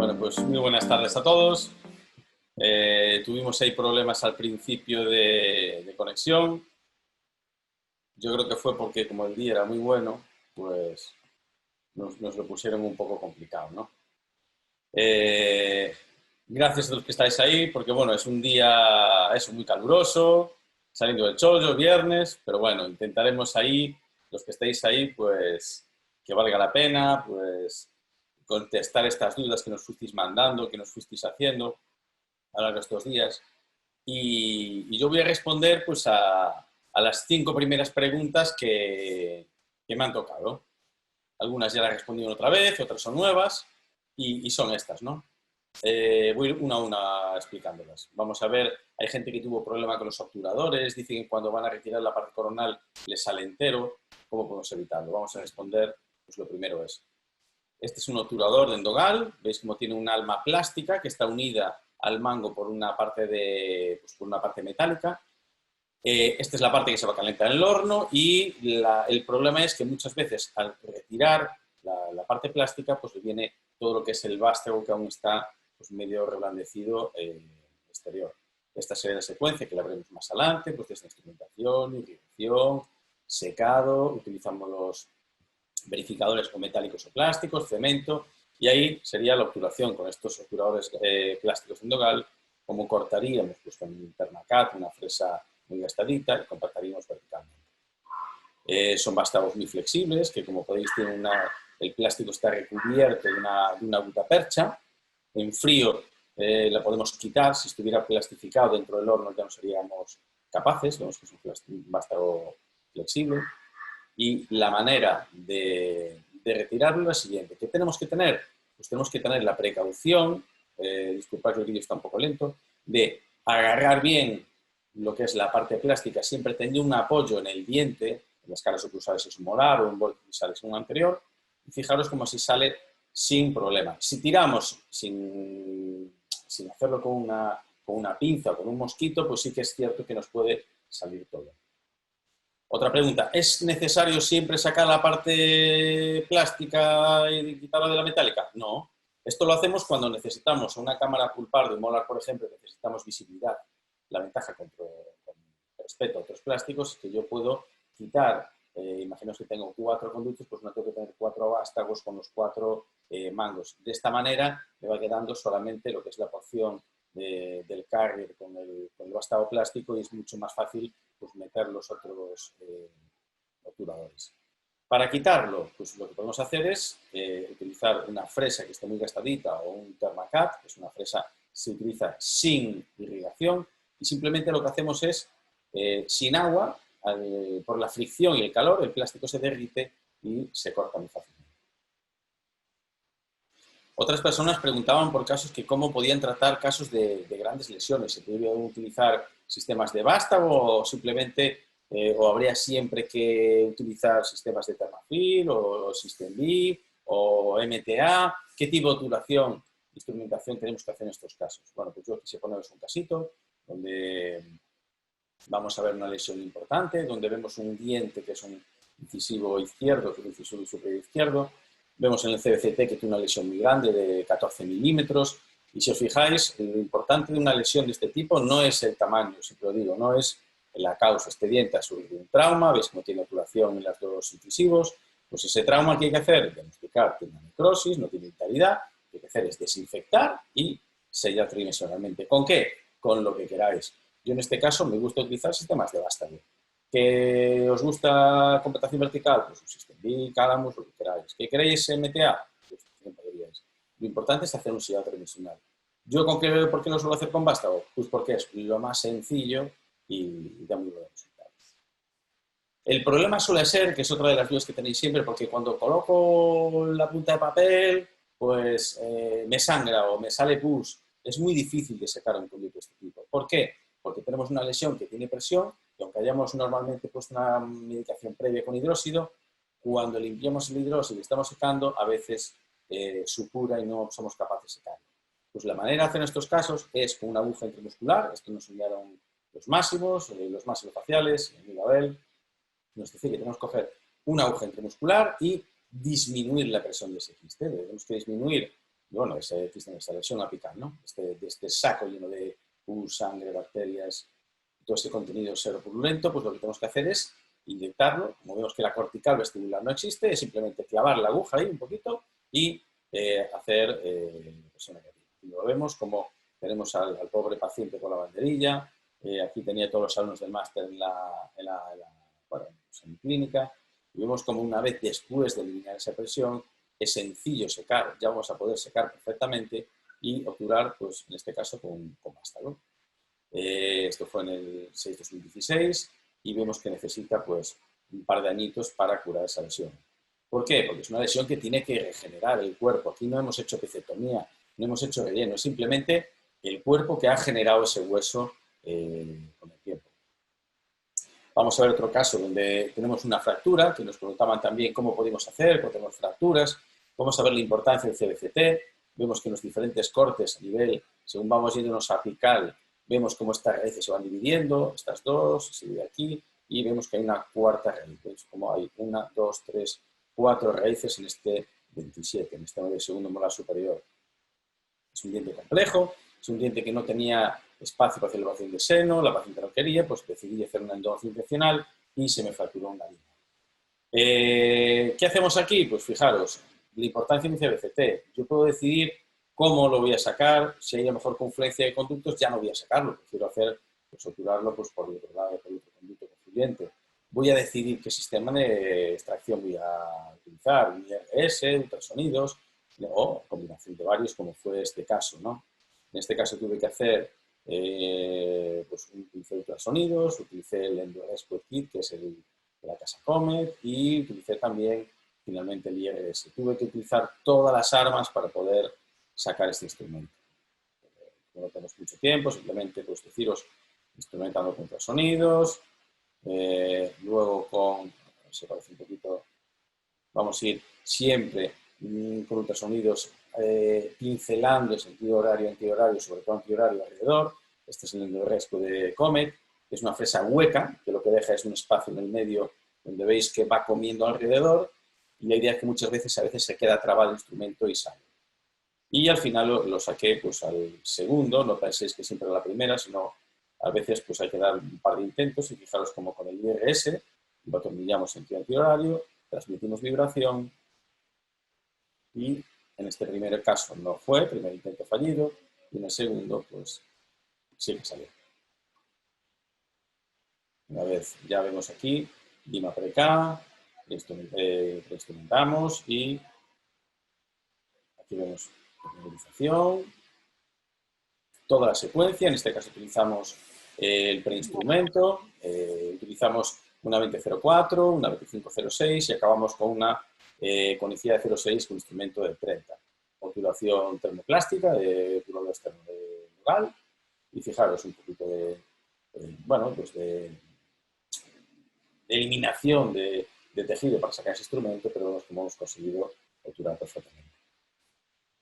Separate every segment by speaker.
Speaker 1: Bueno, pues muy buenas tardes a todos. Tuvimos ahí problemas al principio de conexión. Yo creo que fue porque como el día era muy bueno, pues nos lo pusieron un poco complicado, ¿no? Gracias a los que estáis ahí, porque bueno, es un día muy caluroso, saliendo del chollo, viernes, pero bueno, intentaremos ahí, los que estéis ahí, pues que valga la pena, pues contestar estas dudas que nos fuisteis mandando, que nos fuisteis haciendo a lo largo de estos días. Y yo voy a responder pues a las 5 primeras preguntas que me han tocado. Algunas ya las he respondido otra vez, otras son nuevas y son estas, ¿no? Voy a ir una a una explicándolas. Vamos a ver, hay gente que tuvo problema con los obturadores, dicen que cuando van a retirar la parte coronal les sale entero. ¿Cómo podemos evitarlo? Vamos a responder, pues lo primero es, este es un obturador de endogal, veis cómo tiene un alma plástica que está unida al mango por una parte, por una parte metálica. Esta es la parte que se va a calentar en el horno y el problema es que muchas veces al retirar la parte plástica pues le viene todo lo que es el vástago que aún está pues, medio reblandecido exterior. Esta sería la secuencia que la veremos más adelante, pues desde instrumentación, irrigación, secado, utilizamos los verificadores o metálicos o plásticos, cemento, y ahí sería la obturación con estos obturadores plásticos endogal, como cortaríamos pues, con un Permacat, una fresa muy gastadita, y compactaríamos verticalmente. Son vástagos muy flexibles, que como podéis tienen el plástico está recubierto de una gutapercha. En frío la podemos quitar, si estuviera plastificado dentro del horno ya no seríamos capaces, vemos que es un vástago flexible. Y la manera de retirarlo es la siguiente. ¿Qué tenemos que tener? Pues tenemos que tener la precaución, disculpad que el vídeo está un poco lento, de agarrar bien lo que es la parte plástica, siempre teniendo un apoyo en el diente, en las caras oclusales es un molar o un borde oclusal es un anterior, y fijaros como si sale sin problema. Si tiramos sin hacerlo con una pinza o con un mosquito, pues sí que es cierto que nos puede salir todo. Otra pregunta, ¿es necesario siempre sacar la parte plástica y quitarla de la metálica? No. Esto lo hacemos cuando necesitamos una cámara pulpar de un molar, por ejemplo, necesitamos visibilidad. La ventaja con respecto a otros plásticos es que yo puedo quitar, imaginaos que tengo 4 conductos, pues no tengo que tener 4 vástagos con los 4 mangos. De esta manera me va quedando solamente lo que es la porción del carrier con el vástago plástico y es mucho más fácil pues, meter los otros obturadores. Para quitarlo, pues lo que podemos hacer es utilizar una fresa que esté muy gastadita o un Permacat, que es una fresa que se utiliza sin irrigación y simplemente lo que hacemos es, sin agua, por la fricción y el calor, el plástico se derrite y se corta muy fácilmente. Otras personas preguntaban por casos que cómo podían tratar casos de grandes lesiones. ¿Se podrían utilizar sistemas de vástago o simplemente, o habría siempre que utilizar sistemas de Thermafil o System B o MTA? ¿Qué tipo de obturación, instrumentación tenemos que hacer en estos casos? Bueno, pues yo quise poneros un casito donde vamos a ver una lesión importante, donde vemos un diente que es un incisivo izquierdo, que es un incisivo superior izquierdo. Vemos en el CBCT que tiene una lesión muy grande de 14 milímetros y si os fijáis, lo importante de una lesión de este tipo no es el tamaño, siempre lo digo, no es la causa. Este diente ha sufrido un trauma, veis que no tiene obturación en los dos incisivos, pues ese trauma que hay que hacer, diagnosticar, tiene una necrosis, no tiene vitalidad, lo que hay que hacer es desinfectar y sellar tridimensionalmente. ¿Con qué? Con lo que queráis. Yo en este caso me gusta utilizar sistemas de vástago. ¿Que os gusta compactación vertical? Pues un System B, Calamus, lo que queráis. ¿Que queréis MTA? Pues lo importante es hacer un sellado tridimensional. ¿Yo por qué lo suelo hacer con vástago? Pues porque es lo más sencillo y da muy buenos resultados. El problema suele ser, que es otra de las dudas que tenéis siempre, porque cuando coloco la punta de papel, pues me sangra o me sale pus. Es muy difícil de secar un conducto de este tipo. ¿Por qué? Porque tenemos una lesión que tiene presión y aunque hayamos normalmente puesto una medicación previa con hidróxido, cuando limpiamos el hidróxido y estamos secando, a veces supura y no somos capaces de secarlo. Pues la manera de hacer en estos casos es con una aguja intramuscular, esto nos enseñaron los máximos faciales, en Miguel. Nos dice que tenemos que coger una aguja intramuscular y disminuir la presión de ese quiste. Tenemos que disminuir y bueno, esta lesión apical, ¿no? De este saco lleno de pus, sangre, bacterias, todo este contenido seropurulento, pues lo que tenemos que hacer es inyectarlo. Como vemos que la cortical vestibular no existe, es simplemente clavar la aguja ahí un poquito y hacer presión negativa. Y lo vemos como tenemos al pobre paciente con la banderilla. Aquí tenía todos los alumnos del máster bueno, pues en clínica. Y vemos como una vez después de eliminar esa presión, es sencillo secar, ya vamos a poder secar perfectamente y obturar, pues en este caso, con vástago. Esto fue en el 6-2016 y vemos que necesita pues un par de añitos para curar esa lesión. ¿Por qué? Porque es una lesión que tiene que regenerar el cuerpo. Aquí no hemos hecho episiotomía, no hemos hecho relleno, es simplemente el cuerpo que ha generado ese hueso con el tiempo. Vamos a ver otro caso donde tenemos una fractura, que nos preguntaban también cómo podemos hacer cuando tenemos fracturas. Vamos a ver la importancia del CBCT. Vemos que en los diferentes cortes a nivel, según vamos yéndonos a apical, vemos cómo estas raíces se van dividiendo, estas dos, se divide aquí, y vemos que hay una cuarta raíz. ¿Veis? Como hay 1, 2, 3, 4 raíces en este 27, en este segundo molar superior. Es un diente complejo, es un diente que no tenía espacio para hacer elevación de seno, la paciente no quería, pues decidí hacer una endodoncia intencional y se me fracturó una línea. ¿Qué hacemos aquí? Pues fijaros, la importancia de mi CBCT. Yo puedo decidir cómo lo voy a sacar, si hay a lo mejor confluencia de conductos, ya no voy a sacarlo, prefiero hacer, pues obturarlo pues, por el otro lado, por el otro conducto confluyente. Voy a decidir qué sistema de extracción voy a utilizar, un IRS, ultrasonidos, o combinación de varios, como fue este caso, ¿no? En este caso tuve que hacer, pues utilicé ultrasonidos, utilicé el EndoRescue Kit, que es el de la casa Comet, y utilicé también finalmente el IRS. Tuve que utilizar todas las armas para poder sacar este instrumento. No tenemos mucho tiempo, simplemente pues deciros instrumentando con ultrasonidos, luego con, se parece un poquito, vamos a ir siempre con ultrasonidos pincelando en sentido horario, antihorario, sobre todo antihorario alrededor. Este es el EndoRescue de Comet, que es una fresa hueca, que lo que deja es un espacio en el medio donde veis que va comiendo alrededor, y la idea es que muchas veces se queda trabado el instrumento y sale. Y al final lo saqué pues, al segundo, no penséis que siempre a la primera, sino a veces pues, hay que dar un par de intentos, y fijaros como con el IRS, lo atornillamos en sentido antihorario, transmitimos vibración, y en este primer caso no fue, primer intento fallido, y en el segundo pues sí que salió. Una vez ya vemos aquí, Dima Preca, instrumentamos y aquí vemos la memorización, toda la secuencia, en este caso utilizamos el preinstrumento, utilizamos una 2004, una 2506 y acabamos con una conicidad de 0,6 con instrumento de 30. Obturación termoplástica de tubulo externo de local y fijaros un poquito bueno, pues de eliminación de tejido para sacar ese instrumento, pero vemos cómo hemos conseguido obturar perfectamente.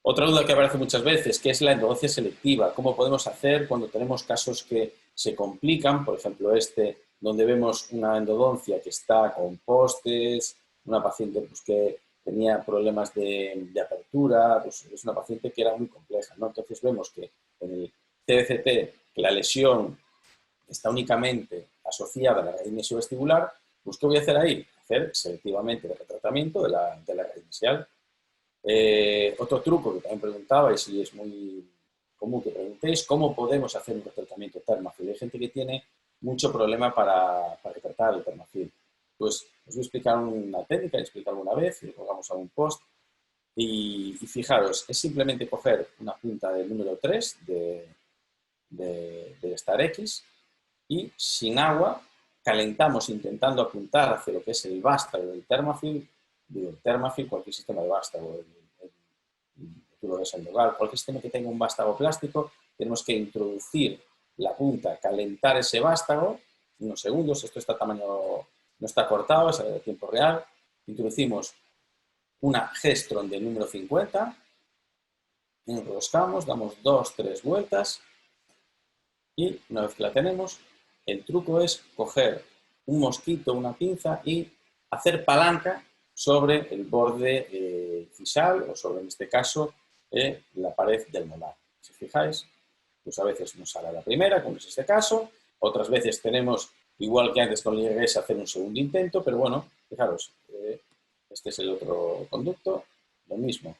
Speaker 1: Otra duda que aparece muchas veces, que es la endodoncia selectiva. ¿Cómo podemos hacer cuando tenemos casos que se complican? Por ejemplo, donde vemos una endodoncia que está con postes, una paciente pues, que tenía problemas de apertura, pues es una paciente que era muy compleja, ¿no? Entonces vemos que en el CBCT, que la lesión está únicamente asociada a la raíz mesiovestibular, pues ¿qué voy a hacer ahí? Hacer selectivamente el retratamiento de la raíz mesial. Otro truco que también preguntabais y es muy común que preguntéis, ¿cómo podemos hacer un retratamiento térmafil? Hay gente que tiene mucho problema para retratar el térmafil. Pues os voy a explicar una técnica, he explicado alguna vez, y pongamos a un post. Y fijaros, es simplemente coger una punta del número 3 de Star X y sin agua calentamos intentando apuntar hacia lo que es el vástago del térmafil, cualquier sistema de vástago, tú lo ves en lugar, cualquier sistema que tenga un vástago plástico, tenemos que introducir la punta, calentar ese vástago, unos segundos, esto está a tamaño, no está cortado, es a tiempo real, introducimos una Gestron del número 50, enroscamos, damos 2-3 vueltas y una vez que la tenemos, el truco es coger un mosquito, una pinza y hacer palanca sobre el borde cisal o sobre, en este caso, la pared del molar. Si os fijáis, pues a veces nos sale la primera, como es este caso, otras veces tenemos, igual que antes con el IRS, hacer un segundo intento, pero bueno, fijaros, este es el otro conducto, lo mismo.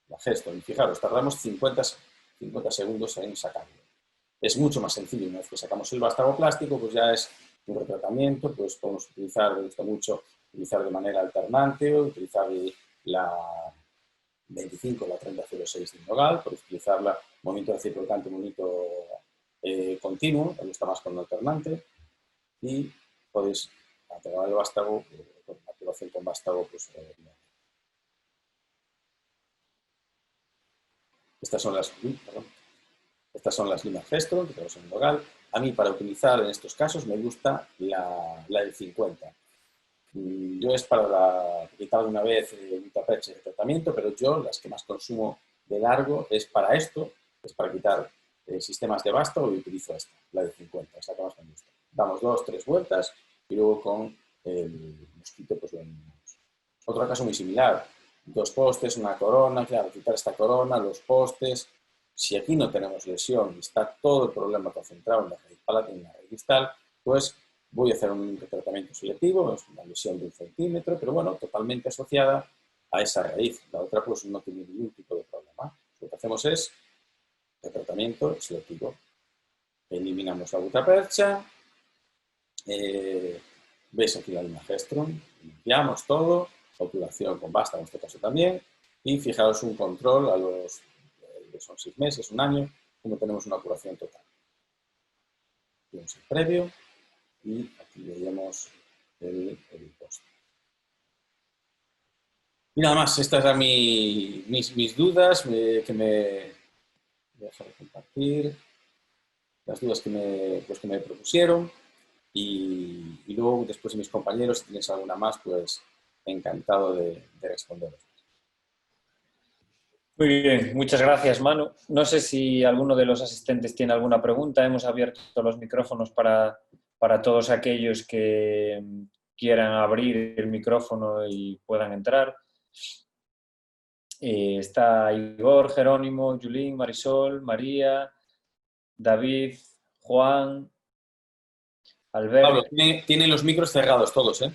Speaker 1: La gesto, y fijaros, tardamos 50 segundos en sacarlo. Es mucho más sencillo, una vez que sacamos el vástago plástico, pues ya es un retratamiento, pues podemos utilizar, me gusta mucho utilizar de manera alternante, o utilizar la 25, la 3006 de Nogal, podéis utilizarla movimiento de circulante, movimiento continuo, me gusta más con alternante, y podéis atenuar el vástago, con activación con vástago, pues estas son las limas Gestron que tenemos en Nogal. A mí, para utilizar en estos casos, me gusta la del 50. Yo es para quitar alguna vez un tapeche de tratamiento, pero yo las que más consumo de largo es para esto, es para quitar sistemas de vástago y utilizo esta, la de 50, es la que más me gusta. Damos 2-3 vueltas y luego con el mosquito pues lo eliminamos. Otro caso muy similar, 2 postes, una corona, claro, quitar esta corona, los postes. Si aquí no tenemos lesión y está todo el problema concentrado en la raíz palatina y en la raíz distal, pues voy a hacer un tratamiento selectivo, es una lesión de 1 centímetro, pero bueno, totalmente asociada a esa raíz. La otra pues no tiene ningún tipo de problema. Lo que hacemos es el tratamiento selectivo. Eliminamos la gutapercha, veis aquí la línea Gestron, limpiamos todo, obturación con basta en este caso también, y fijaos un control a los, son 6 meses, un año, como tenemos una curación total. Tenemos el previo y aquí veíamos el post. Y nada más, estas eran mis dudas que me... Voy a dejar de compartir. Las dudas que me propusieron. Y luego, después de mis compañeros, si tienes alguna más, pues encantado de responderos.
Speaker 2: Muy bien, muchas gracias, Manu. No sé si alguno de los asistentes tiene alguna pregunta. Hemos abierto los micrófonos para todos aquellos que quieran abrir el micrófono y puedan entrar. Está Igor, Jerónimo, Julín, Marisol, María, David, Juan,
Speaker 1: Pablo,
Speaker 2: Albert.
Speaker 1: tienen los micros cerrados todos, ¿eh?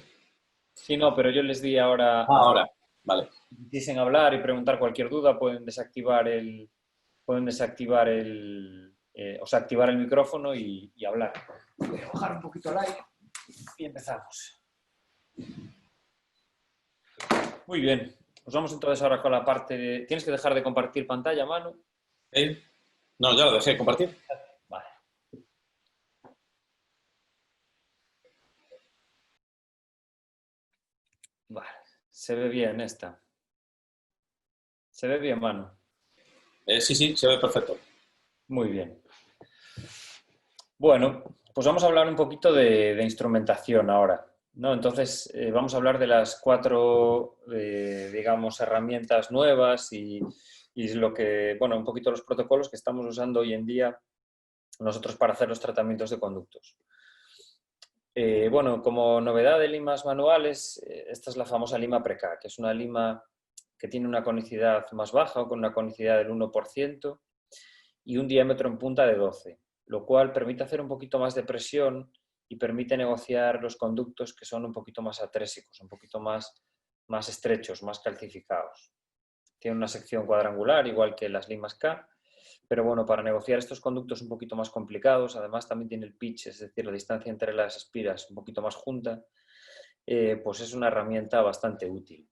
Speaker 2: Sí, no, pero yo les di ahora
Speaker 1: Ahora, vale.
Speaker 2: si quisiesen hablar y preguntar cualquier duda, pueden desactivar o sea, activar el micrófono y hablar. Voy a bajar un poquito el aire y empezamos. Muy bien, pues vamos entonces ahora con la parte de... ¿Tienes que dejar de compartir pantalla, Manu?
Speaker 1: ¿Eh? No, ya lo dejé de compartir.
Speaker 2: Vale. Vale, se ve bien esta. ¿Se ve bien, Manu?
Speaker 1: Sí, se ve perfecto.
Speaker 2: Muy bien. Bueno, pues vamos a hablar un poquito de instrumentación ahora, ¿no? Entonces, vamos a hablar de las 4, digamos, herramientas nuevas y lo que, bueno, un poquito los protocolos que estamos usando hoy en día nosotros para hacer los tratamientos de conductos. Bueno, como novedad de limas manuales, esta es la famosa lima Preca, que es una lima que tiene una conicidad más baja o con una conicidad del 1% y un diámetro en punta de 12, lo cual permite hacer un poquito más de presión y permite negociar los conductos que son un poquito más atrésicos, un poquito más estrechos, más calcificados. Tiene una sección cuadrangular, igual que las limas K, pero bueno, para negociar estos conductos un poquito más complicados, además también tiene el pitch, es decir, la distancia entre las espiras un poquito más junta, pues es una herramienta bastante útil.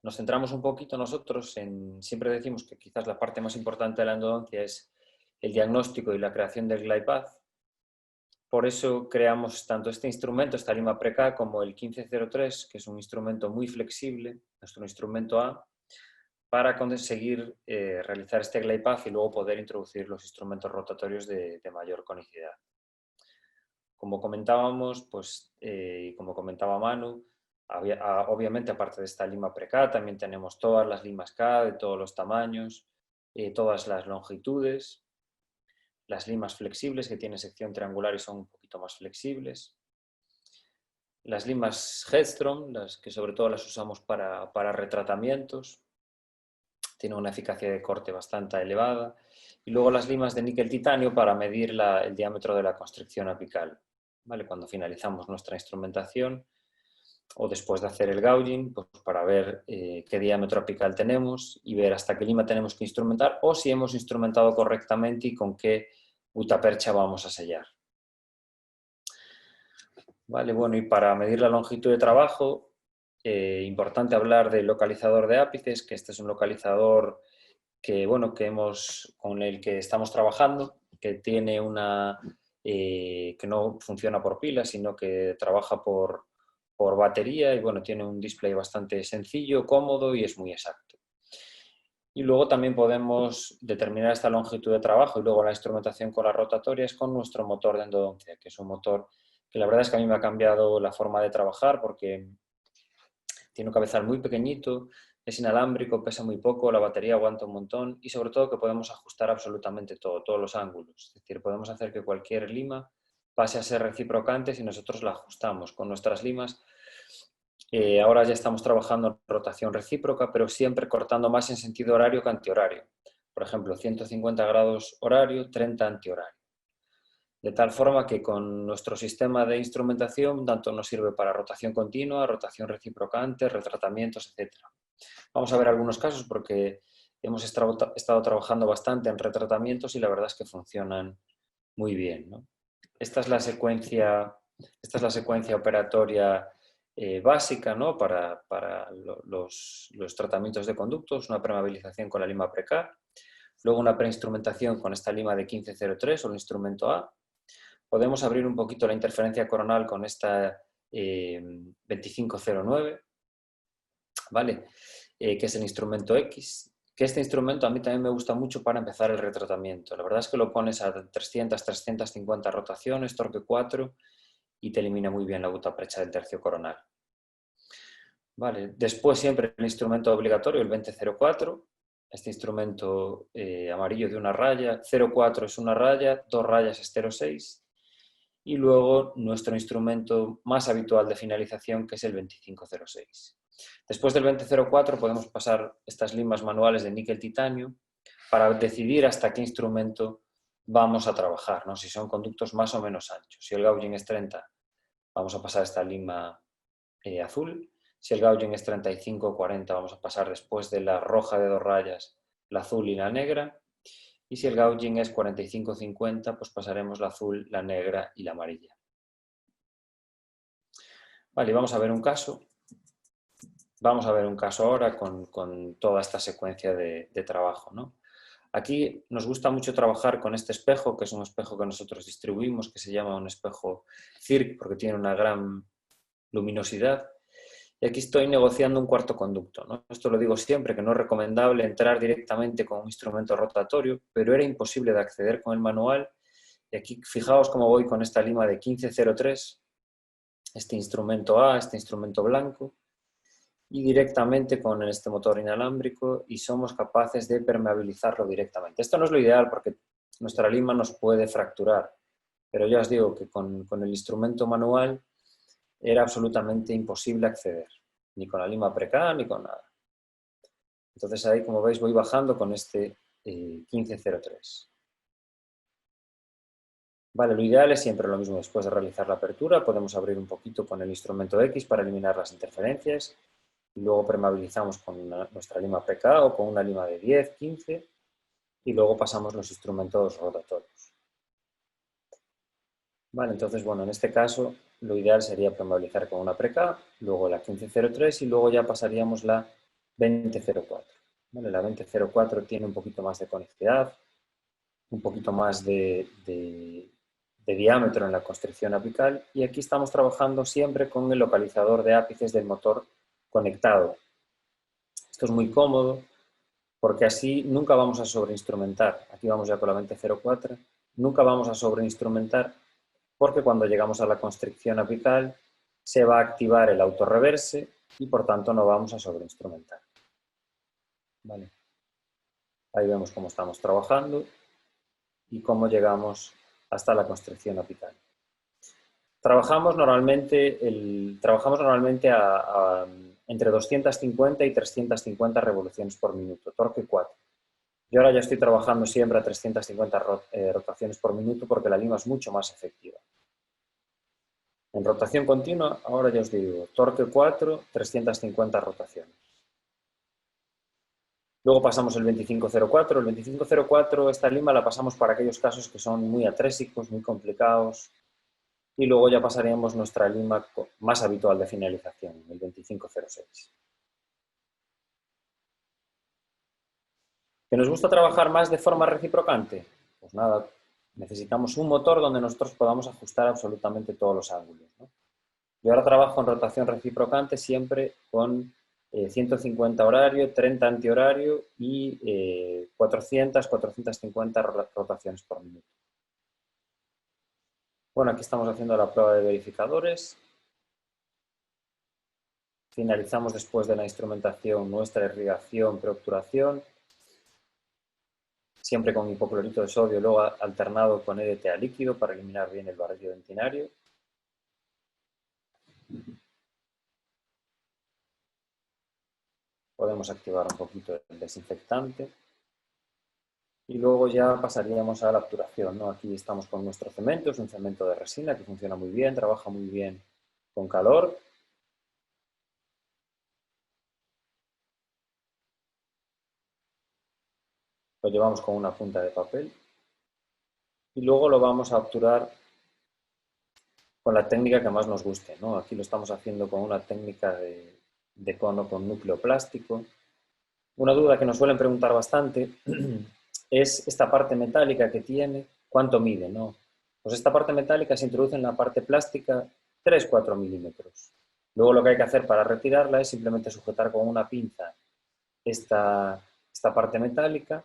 Speaker 2: Nos centramos un poquito nosotros en, siempre decimos que quizás la parte más importante de la endodoncia es el diagnóstico y la creación del glide path. Por eso creamos tanto este instrumento, esta lima Preca, como el 1503, que es un instrumento muy flexible, nuestro instrumento A, para conseguir realizar este glide path y luego poder introducir los instrumentos rotatorios de mayor conicidad. Como comentábamos, pues, y como comentaba Manu, obviamente aparte de esta lima Preca, también tenemos todas las limas K de todos los tamaños, todas las longitudes, las limas flexibles que tienen sección triangular y son un poquito más flexibles, las limas Hedstrom, las que sobre todo las usamos para retratamientos, tiene una eficacia de corte bastante elevada. Y luego las limas de níquel titanio para medir el diámetro de la constricción apical. ¿Vale? Cuando finalizamos nuestra instrumentación o después de hacer el gouging, pues para ver qué diámetro apical tenemos y ver hasta qué lima tenemos que instrumentar o si hemos instrumentado correctamente y con qué gutapercha vamos a sellar. Vale, bueno, y para medir la longitud de trabajo, importante hablar del localizador de ápices, que este es un localizador que, bueno, con el que estamos trabajando, que tiene que no funciona por pilas, sino que trabaja por batería y, bueno, tiene un display bastante sencillo, cómodo y es muy exacto. Y luego también podemos determinar esta longitud de trabajo y luego la instrumentación con las rotatorias con nuestro motor de endodoncia, que es un motor que la verdad es que a mí me ha cambiado la forma de trabajar porque tiene un cabezal muy pequeñito, es inalámbrico, pesa muy poco, la batería aguanta un montón y sobre todo que podemos ajustar absolutamente todo, todos los ángulos. Es decir, podemos hacer que cualquier lima pase a ser reciprocante si nosotros la ajustamos. Con nuestras limas ahora ya estamos trabajando en rotación recíproca, pero siempre cortando más en sentido horario que antihorario. Por ejemplo, 150 grados horario, 30 antihorario. De tal forma que con nuestro sistema de instrumentación tanto nos sirve para rotación continua, rotación reciprocante, retratamientos, etc. Vamos a ver algunos casos porque hemos estado trabajando bastante en retratamientos y la verdad es que funcionan muy bien, ¿no? Esta es la secuencia operatoria básica, ¿no? para los tratamientos de conductos, una permeabilización con la lima Precar, luego una preinstrumentación con esta lima de 1503 o el instrumento A. Podemos abrir un poquito la interferencia coronal con esta 2509, ¿vale? Que es el instrumento X, que este instrumento a mí también me gusta mucho para empezar el retratamiento. La verdad es que lo pones a 300, 350 rotaciones, torque 4 y te elimina muy bien la gutapercha del tercio coronal. Vale. Después siempre el instrumento obligatorio, el 2004, este instrumento amarillo de una raya, 04 es una raya, 2 rayas es 06 y luego nuestro instrumento más habitual de finalización que es el 2506. Después del 2004 podemos pasar estas limas manuales de níquel titanio para decidir hasta qué instrumento vamos a trabajar, ¿no? Si son conductos más o menos anchos. Si el gouging es 30, vamos a pasar esta lima azul. Si el gouging es 35 o 40, vamos a pasar después de la roja de 2 rayas, la azul y la negra. Y si el gouging es 45-50, pues pasaremos la azul, la negra y la amarilla. Vale, vamos a ver un caso. Vamos a ver un caso ahora con toda esta secuencia de trabajo, ¿no? Aquí nos gusta mucho trabajar con este espejo, que es un espejo que nosotros distribuimos, que se llama un espejo Circ, porque tiene una gran luminosidad. Y aquí estoy negociando un cuarto conducto, ¿no? Esto lo digo siempre, que no es recomendable entrar directamente con un instrumento rotatorio, pero era imposible de acceder con el manual. Y aquí fijaos cómo voy con esta lima de 1503, este instrumento A, este instrumento blanco, y directamente con este motor inalámbrico y somos capaces de permeabilizarlo directamente. Esto no es lo ideal porque nuestra lima nos puede fracturar, pero ya os digo que con el instrumento manual era absolutamente imposible acceder, ni con la lima Precar ni con nada. Entonces ahí, como veis, voy bajando con este 1503. Vale, lo ideal es siempre lo mismo. Después de realizar la apertura podemos abrir un poquito con el instrumento X para eliminar las interferencias y luego permeabilizamos con nuestra lima PK o con una lima de 10, 15 y luego pasamos los instrumentos rotatorios. Vale, entonces, bueno, en este caso lo ideal sería permeabilizar con una PK, luego la 1503 y luego ya pasaríamos la 2004. Vale, la 2004 tiene un poquito más de conectividad, un poquito más de diámetro en la constricción apical y aquí estamos trabajando siempre con el localizador de ápices del motor conectado. Esto es muy cómodo porque así nunca vamos a sobreinstrumentar. Aquí vamos ya con la 2004. Nunca vamos a sobreinstrumentar porque cuando llegamos a la constricción apical se va a activar el autorreverse y por tanto no vamos a sobreinstrumentar. Vale. Ahí vemos cómo estamos trabajando y cómo llegamos hasta la constricción apical. Trabajamos normalmente entre 250 y 350 revoluciones por minuto, torque 4. Yo ahora ya estoy trabajando siempre a 350 rotaciones por minuto porque la lima es mucho más efectiva. En rotación continua, ahora ya os digo, torque 4, 350 rotaciones. Luego pasamos el 2504. El 2504, esta lima la pasamos para aquellos casos que son muy atrésicos, muy complicados. Y luego ya pasaríamos nuestra lima más habitual de finalización, el 2506. ¿Que nos gusta trabajar más de forma reciprocante? Pues nada, necesitamos un motor donde nosotros podamos ajustar absolutamente todos los ángulos, ¿no? Yo ahora trabajo en rotación reciprocante siempre con 150 horario, 30 antihorario y 400, 450 rotaciones por minuto. Bueno, aquí estamos haciendo la prueba de verificadores. Finalizamos después de la instrumentación nuestra irrigación, preobturación, siempre con hipoclorito de sodio, luego alternado con EDTA líquido para eliminar bien el barrillo dentinario. Podemos activar un poquito el desinfectante. Y luego ya pasaríamos a la obturación, ¿no? Aquí estamos con nuestro cemento, es un cemento de resina que funciona muy bien, trabaja muy bien con calor. Lo llevamos con una punta de papel. Y luego lo vamos a obturar con la técnica que más nos guste, ¿no? Aquí lo estamos haciendo con una técnica de cono con núcleo plástico. Una duda que nos suelen preguntar bastante es esta parte metálica que tiene, ¿cuánto mide, no? Pues esta parte metálica se introduce en la parte plástica 3-4 milímetros. Luego lo que hay que hacer para retirarla es simplemente sujetar con una pinza esta parte metálica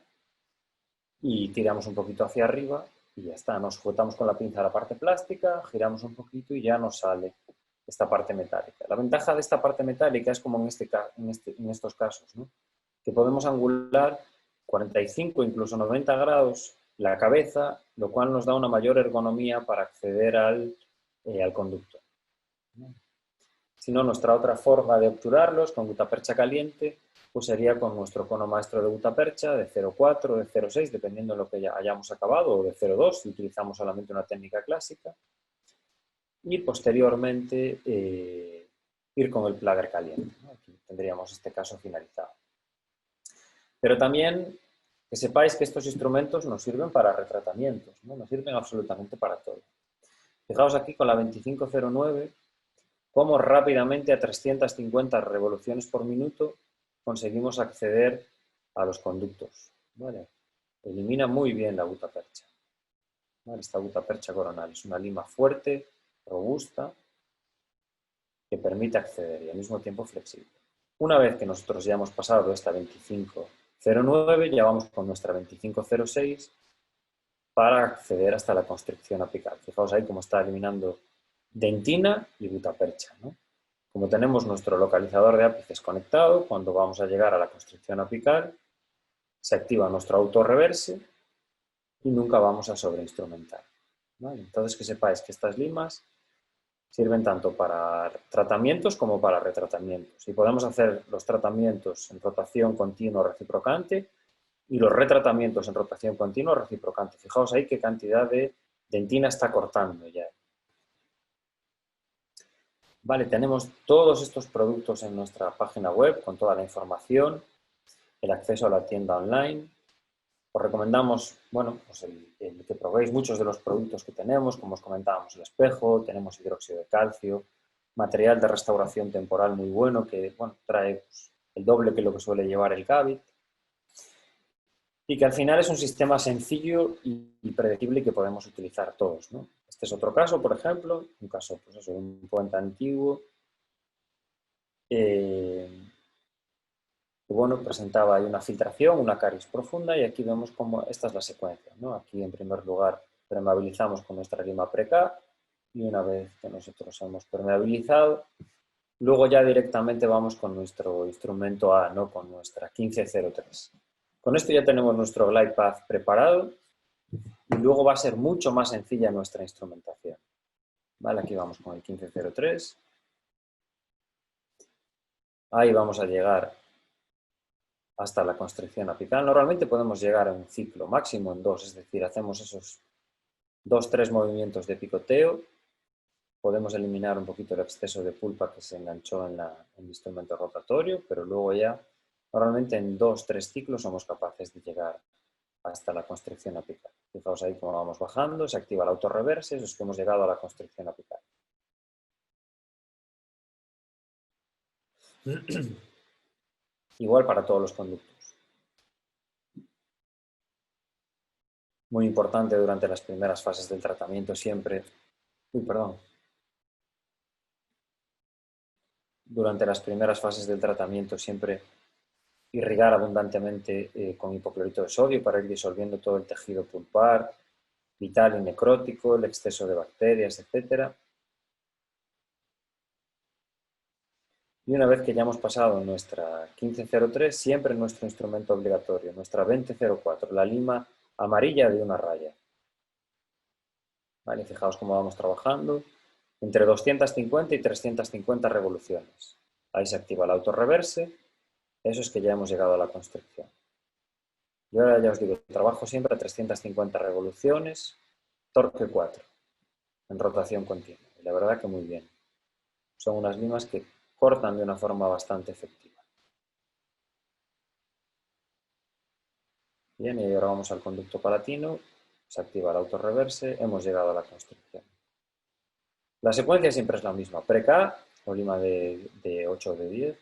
Speaker 2: y tiramos un poquito hacia arriba y ya está. Nos sujetamos con la pinza a la parte plástica, giramos un poquito y ya nos sale esta parte metálica. La ventaja de esta parte metálica es como en estos casos, ¿no? Que podemos angular 45, incluso 90 grados la cabeza, lo cual nos da una mayor ergonomía para acceder al conducto. Si no, nuestra otra forma de obturarlos con gutapercha caliente pues sería con nuestro cono maestro de gutapercha de 0,4 o de 0,6, dependiendo de lo que ya hayamos acabado, o de 0,2 si utilizamos solamente una técnica clásica. Y posteriormente ir con el plugger caliente, ¿no? Aquí tendríamos este caso finalizado. Pero también que sepáis que estos instrumentos nos sirven para retratamientos, ¿no? Nos sirven absolutamente para todo. Fijaos aquí con la 2509, cómo rápidamente a 350 revoluciones por minuto conseguimos acceder a los conductos, ¿vale? Elimina muy bien la gutapercha, ¿vale? Esta gutapercha coronal es una lima fuerte, robusta, que permite acceder y al mismo tiempo flexible. Una vez que nosotros ya hemos pasado de esta 2509, ya vamos con nuestra 2506 para acceder hasta la constricción apical. Fijaos ahí cómo está eliminando dentina y gutapercha, ¿no? Como tenemos nuestro localizador de ápices conectado, cuando vamos a llegar a la constricción apical, se activa nuestro autorreverse y nunca vamos a sobreinstrumentar, ¿vale? Entonces, que sepáis que estas limas sirven tanto para tratamientos como para retratamientos. Y podemos hacer los tratamientos en rotación continua reciprocante y los retratamientos en rotación continua reciprocante. Fijaos ahí qué cantidad de dentina está cortando ya. Vale, tenemos todos estos productos en nuestra página web con toda la información, el acceso a la tienda online. Os recomendamos, bueno, pues el que probéis muchos de los productos que tenemos, como os comentábamos, el espejo, tenemos hidróxido de calcio, material de restauración temporal muy bueno que, bueno, trae pues, el doble que lo que suele llevar el Gavit. Y que al final es un sistema sencillo y predecible que podemos utilizar todos, ¿no? Este es otro caso, por ejemplo, un caso, pues eso, un puente antiguo. Bueno, presentaba ahí una filtración, una caries profunda y aquí vemos cómo esta es la secuencia, ¿no? Aquí en primer lugar permeabilizamos con nuestra lima Preca y una vez que nosotros hemos permeabilizado, luego ya directamente vamos con nuestro instrumento A, ¿no? Con nuestra 1503. Con esto ya tenemos nuestro glide path preparado y luego va a ser mucho más sencilla nuestra instrumentación. ¿Vale? Aquí vamos con el 1503. Ahí vamos a llegar hasta la constricción apical. Normalmente podemos llegar a un ciclo, máximo en 2, es decir, hacemos esos 2-3 movimientos de picoteo. Podemos eliminar un poquito el exceso de pulpa que se enganchó en el instrumento rotatorio, pero luego ya, normalmente en 2-3 ciclos somos capaces de llegar hasta la constricción apical. Fijaos ahí cómo vamos bajando, se activa el autorreverse, eso es que hemos llegado a la constricción apical. Igual para todos los conductos. Muy importante durante las primeras fases del tratamiento siempre... Durante las primeras fases del tratamiento siempre irrigar abundantemente con hipoclorito de sodio para ir disolviendo todo el tejido pulpar, vital y necrótico, el exceso de bacterias, etc. Y una vez que ya hemos pasado nuestra 1503, siempre nuestro instrumento obligatorio, nuestra 2004, la lima amarilla de una raya. ¿Vale? Fijaos cómo vamos trabajando, entre 250 y 350 revoluciones. Ahí se activa el autorreverse, eso es que ya hemos llegado a la constricción. Yo ahora ya os digo, trabajo siempre a 350 revoluciones, torque 4, en rotación continua. Y la verdad que muy bien. Son unas limas que cortan de una forma bastante efectiva. Bien, y ahora vamos al conducto palatino, se activa el autorreverse, hemos llegado a la constricción. La secuencia siempre es la misma, pre-K, o lima de 8 o de 10,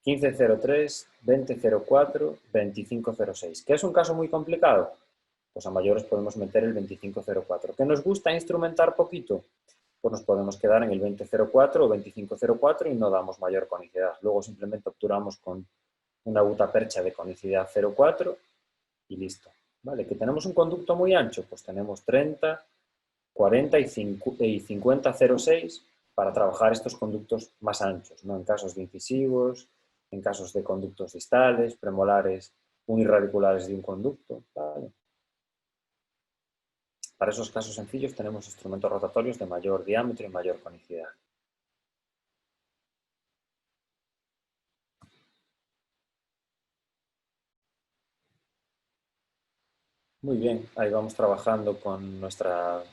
Speaker 2: 1503, 2004, 2506. ¿Qué es un caso muy complicado? Pues a mayores podemos meter el 2504. ¿Que nos gusta instrumentar poquito? Pues nos podemos quedar en el 2004 o 2504 y no damos mayor conicidad. Luego simplemente obturamos con una gutapercha de conicidad 0,4 y listo. ¿Vale? ¿Que tenemos un conducto muy ancho? Pues tenemos 30, 40 y 50 0,6 para trabajar estos conductos más anchos, ¿no? En casos de incisivos, en casos de conductos distales, premolares, unirradiculares de un conducto. ¿Vale? Para esos casos sencillos tenemos instrumentos rotatorios de mayor diámetro y mayor conicidad. Muy bien, ahí vamos trabajando con nuestra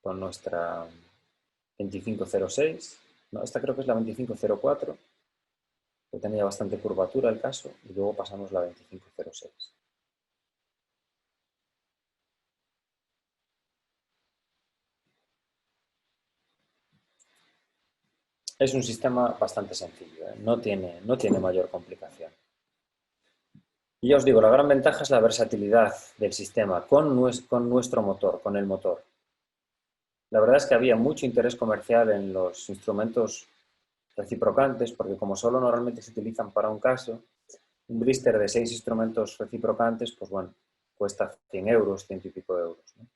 Speaker 2: 2506. No, esta creo que es la 2504, que tenía bastante curvatura el caso, y luego pasamos la 2506. Es un sistema bastante sencillo, ¿eh? No tiene mayor complicación. Y ya os digo, la gran ventaja es la versatilidad del sistema con nuestro motor, con el motor. La verdad es que había mucho interés comercial en los instrumentos reciprocantes, porque como solo normalmente se utilizan para un caso, un blister de 6 instrumentos reciprocantes, pues bueno, cuesta 100 euros, 100 y pico euros, ¿no?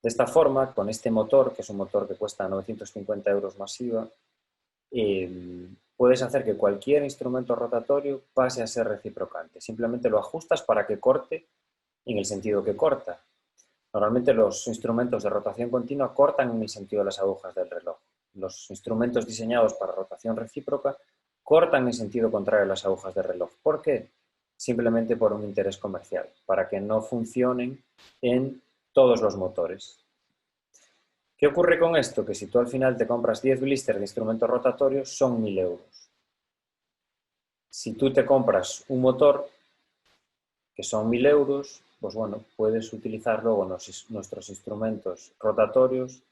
Speaker 2: De esta forma, con este motor, que es un motor que cuesta 950 euros más IVA, puedes hacer que cualquier instrumento rotatorio pase a ser reciprocante. Simplemente lo ajustas para que corte en el sentido que corta. Normalmente los instrumentos de rotación continua cortan en el sentido de las agujas del reloj. Los instrumentos diseñados para rotación recíproca cortan en sentido contrario a las agujas del reloj. ¿Por qué? Simplemente por un interés comercial, para que no funcionen en todos los motores. ¿Qué ocurre con esto? Que si tú al final te compras 10 blisters de instrumentos rotatorios, son 1000 euros. Si tú te compras un motor, que son 1000 euros, pues bueno, puedes utilizar luego nuestros instrumentos rotatorios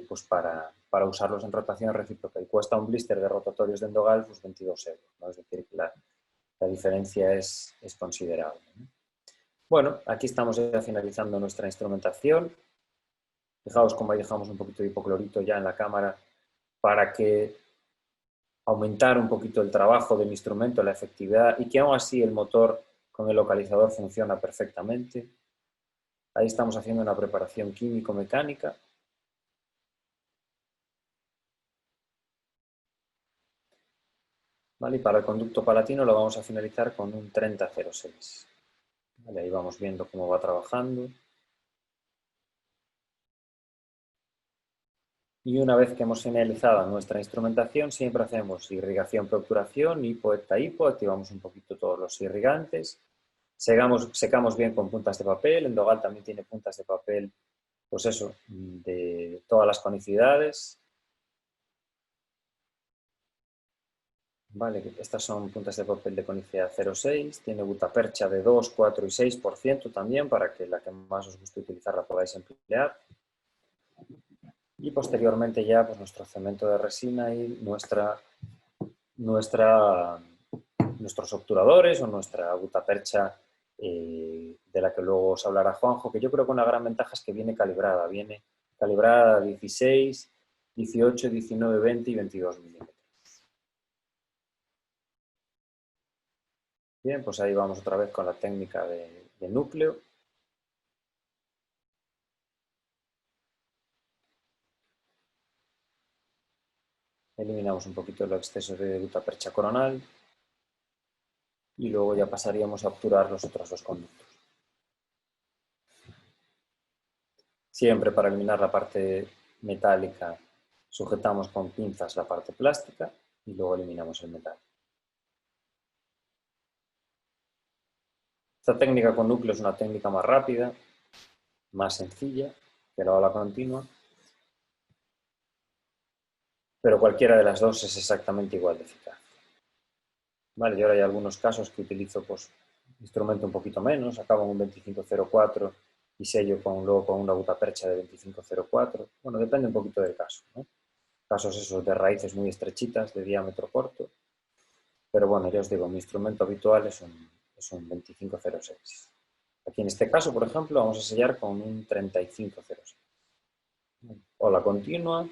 Speaker 2: pues para usarlos en rotación recíproca. Y cuesta un blister de rotatorios de Endogal pues 22 euros, ¿no? Es decir, que la diferencia es considerable, ¿no? Bueno, aquí estamos ya finalizando nuestra instrumentación. Fijaos cómo ahí dejamos un poquito de hipoclorito ya en la cámara para que aumentar un poquito el trabajo del instrumento, la efectividad y que aún así el motor con el localizador funciona perfectamente. Ahí estamos haciendo una preparación químico-mecánica. ¿Vale? Y para el conducto palatino lo vamos a finalizar con un 3006. ¿Vale? Ahí vamos viendo cómo va trabajando. Y una vez que hemos finalizado nuestra instrumentación, siempre hacemos irrigación por obturación, hipo, hecta, hipo, activamos un poquito todos los irrigantes, secamos bien con puntas de papel, el Dogal también tiene puntas de papel, pues eso, de todas las conicidades. Vale, estas son puntas de papel de conicidad 0,6, tiene gutapercha de 2, 4 y 6% también, para que la que más os guste utilizar la podáis emplear. Y posteriormente ya pues nuestro cemento de resina y nuestros obturadores o nuestra gutapercha de la que luego os hablará Juanjo, que yo creo que una gran ventaja es que viene calibrada a 16, 18, 19, 20 y 22 milímetros. Bien, pues ahí vamos otra vez con la técnica de núcleo. Eliminamos un poquito el exceso de gutapercha coronal y luego ya pasaríamos a obturar los otros dos conductos. Siempre para eliminar la parte metálica sujetamos con pinzas la parte plástica y luego eliminamos el metal. Esta técnica con núcleo es una técnica más rápida, más sencilla que la ola continua, pero cualquiera de las dos es exactamente igual de eficaz. Vale, y ahora hay algunos casos que utilizo pues, instrumento un poquito menos, acabo en un 2504 y sello luego con una gutapercha de 2504. Bueno, depende un poquito del caso, ¿no? Casos esos de raíces muy estrechitas, de diámetro corto, pero bueno, ya os digo, mi instrumento habitual es un 2506. Aquí en este caso, por ejemplo, vamos a sellar con un 3506. Ola continua,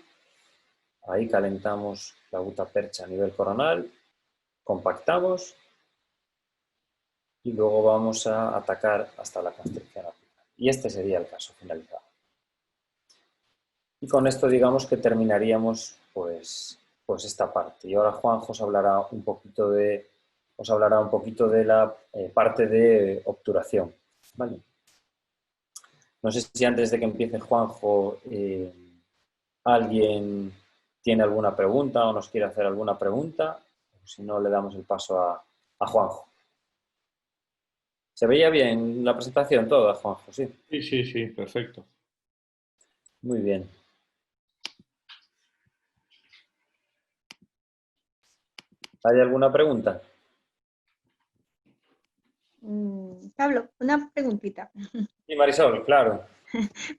Speaker 2: ahí calentamos la gutapercha a nivel coronal, compactamos y luego vamos a atacar hasta la constricción apical. Y este sería el caso finalizado. Y con esto digamos que terminaríamos pues esta parte. Y ahora Juanjo os hablará un poquito de la parte de obturación. ¿Vale? No sé si antes de que empiece Juanjo alguien tiene alguna pregunta o nos quiere hacer alguna pregunta. O si no, le damos el paso a Juanjo. ¿Se veía bien la presentación toda, Juanjo? Sí.
Speaker 3: Sí, perfecto.
Speaker 2: Muy bien. ¿Hay alguna pregunta?
Speaker 4: Pablo, una preguntita.
Speaker 2: Sí, Marisol, claro.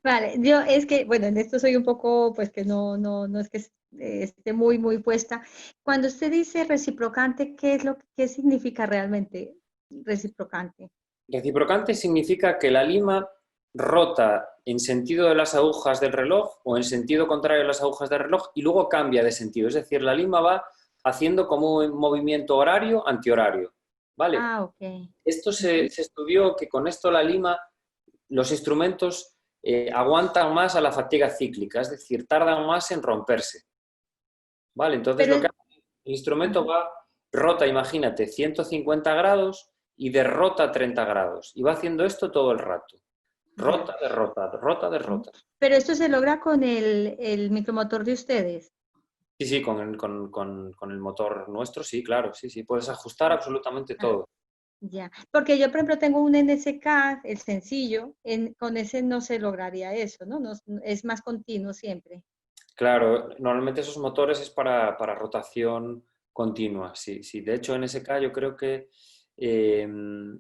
Speaker 4: Vale, yo es que, bueno, en esto soy un poco, pues que no es que esté muy puesta. Cuando usted dice reciprocante, ¿qué significa realmente reciprocante?
Speaker 2: Reciprocante significa que la lima rota en sentido de las agujas del reloj o en sentido contrario a las agujas del reloj y luego cambia de sentido. Es decir, la lima va haciendo como un movimiento horario, antihorario. ¿Vale?
Speaker 4: Ah, ok.
Speaker 2: Esto se estudió que con esto la lima, los instrumentos aguantan más a la fatiga cíclica, es decir, tardan más en romperse. ¿Vale? Entonces
Speaker 4: Pero,
Speaker 2: lo que hace, el instrumento rota, imagínate, 150 grados y derrota 30 grados. Y va haciendo esto todo el rato. Rota, derrota, rota, derrota.
Speaker 4: Pero esto se logra con el micromotor de ustedes.
Speaker 2: Sí, con el motor nuestro, sí, claro, sí. Puedes ajustar absolutamente todo.
Speaker 4: Ya, porque yo, por ejemplo, tengo un NSK, el sencillo, con ese no se lograría eso, ¿no? Es más continuo siempre.
Speaker 2: Claro, normalmente esos motores es para rotación continua, sí. De hecho, NSK yo creo que
Speaker 4: Sí,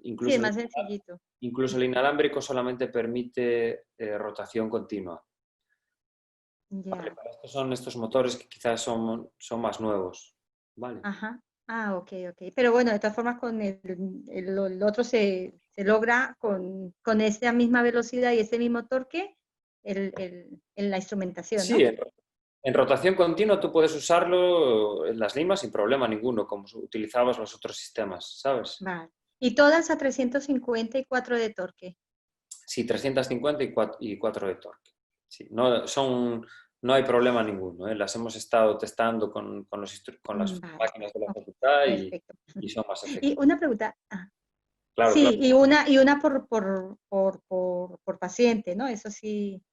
Speaker 2: incluso,
Speaker 4: es más sencillito.
Speaker 2: incluso el inalámbrico solamente permite rotación continua.
Speaker 4: Ya.
Speaker 2: Vale, para estos son estos motores que quizás son más nuevos. Vale.
Speaker 4: Ajá. Ah, ok. Pero bueno, de todas formas, con el otro se logra con esa misma velocidad y ese mismo torque en la instrumentación, ¿no?
Speaker 2: Sí, en rotación continua tú puedes usarlo en las limas sin problema ninguno, como utilizabas los otros sistemas, ¿sabes?
Speaker 4: Vale. Y todas a 350 y 4 de torque.
Speaker 2: Sí, 350 y 4 de torque. Sí, no hay problema ninguno, ¿eh? Las hemos estado testando con las
Speaker 4: Vale.
Speaker 2: máquinas de la
Speaker 4: Ok,
Speaker 2: facultad
Speaker 4: perfecto.
Speaker 2: y son más
Speaker 4: Y
Speaker 2: efectivas.
Speaker 4: una pregunta.
Speaker 2: Claro,
Speaker 4: Sí,
Speaker 2: claro.
Speaker 4: y una por paciente, ¿no? Eso sí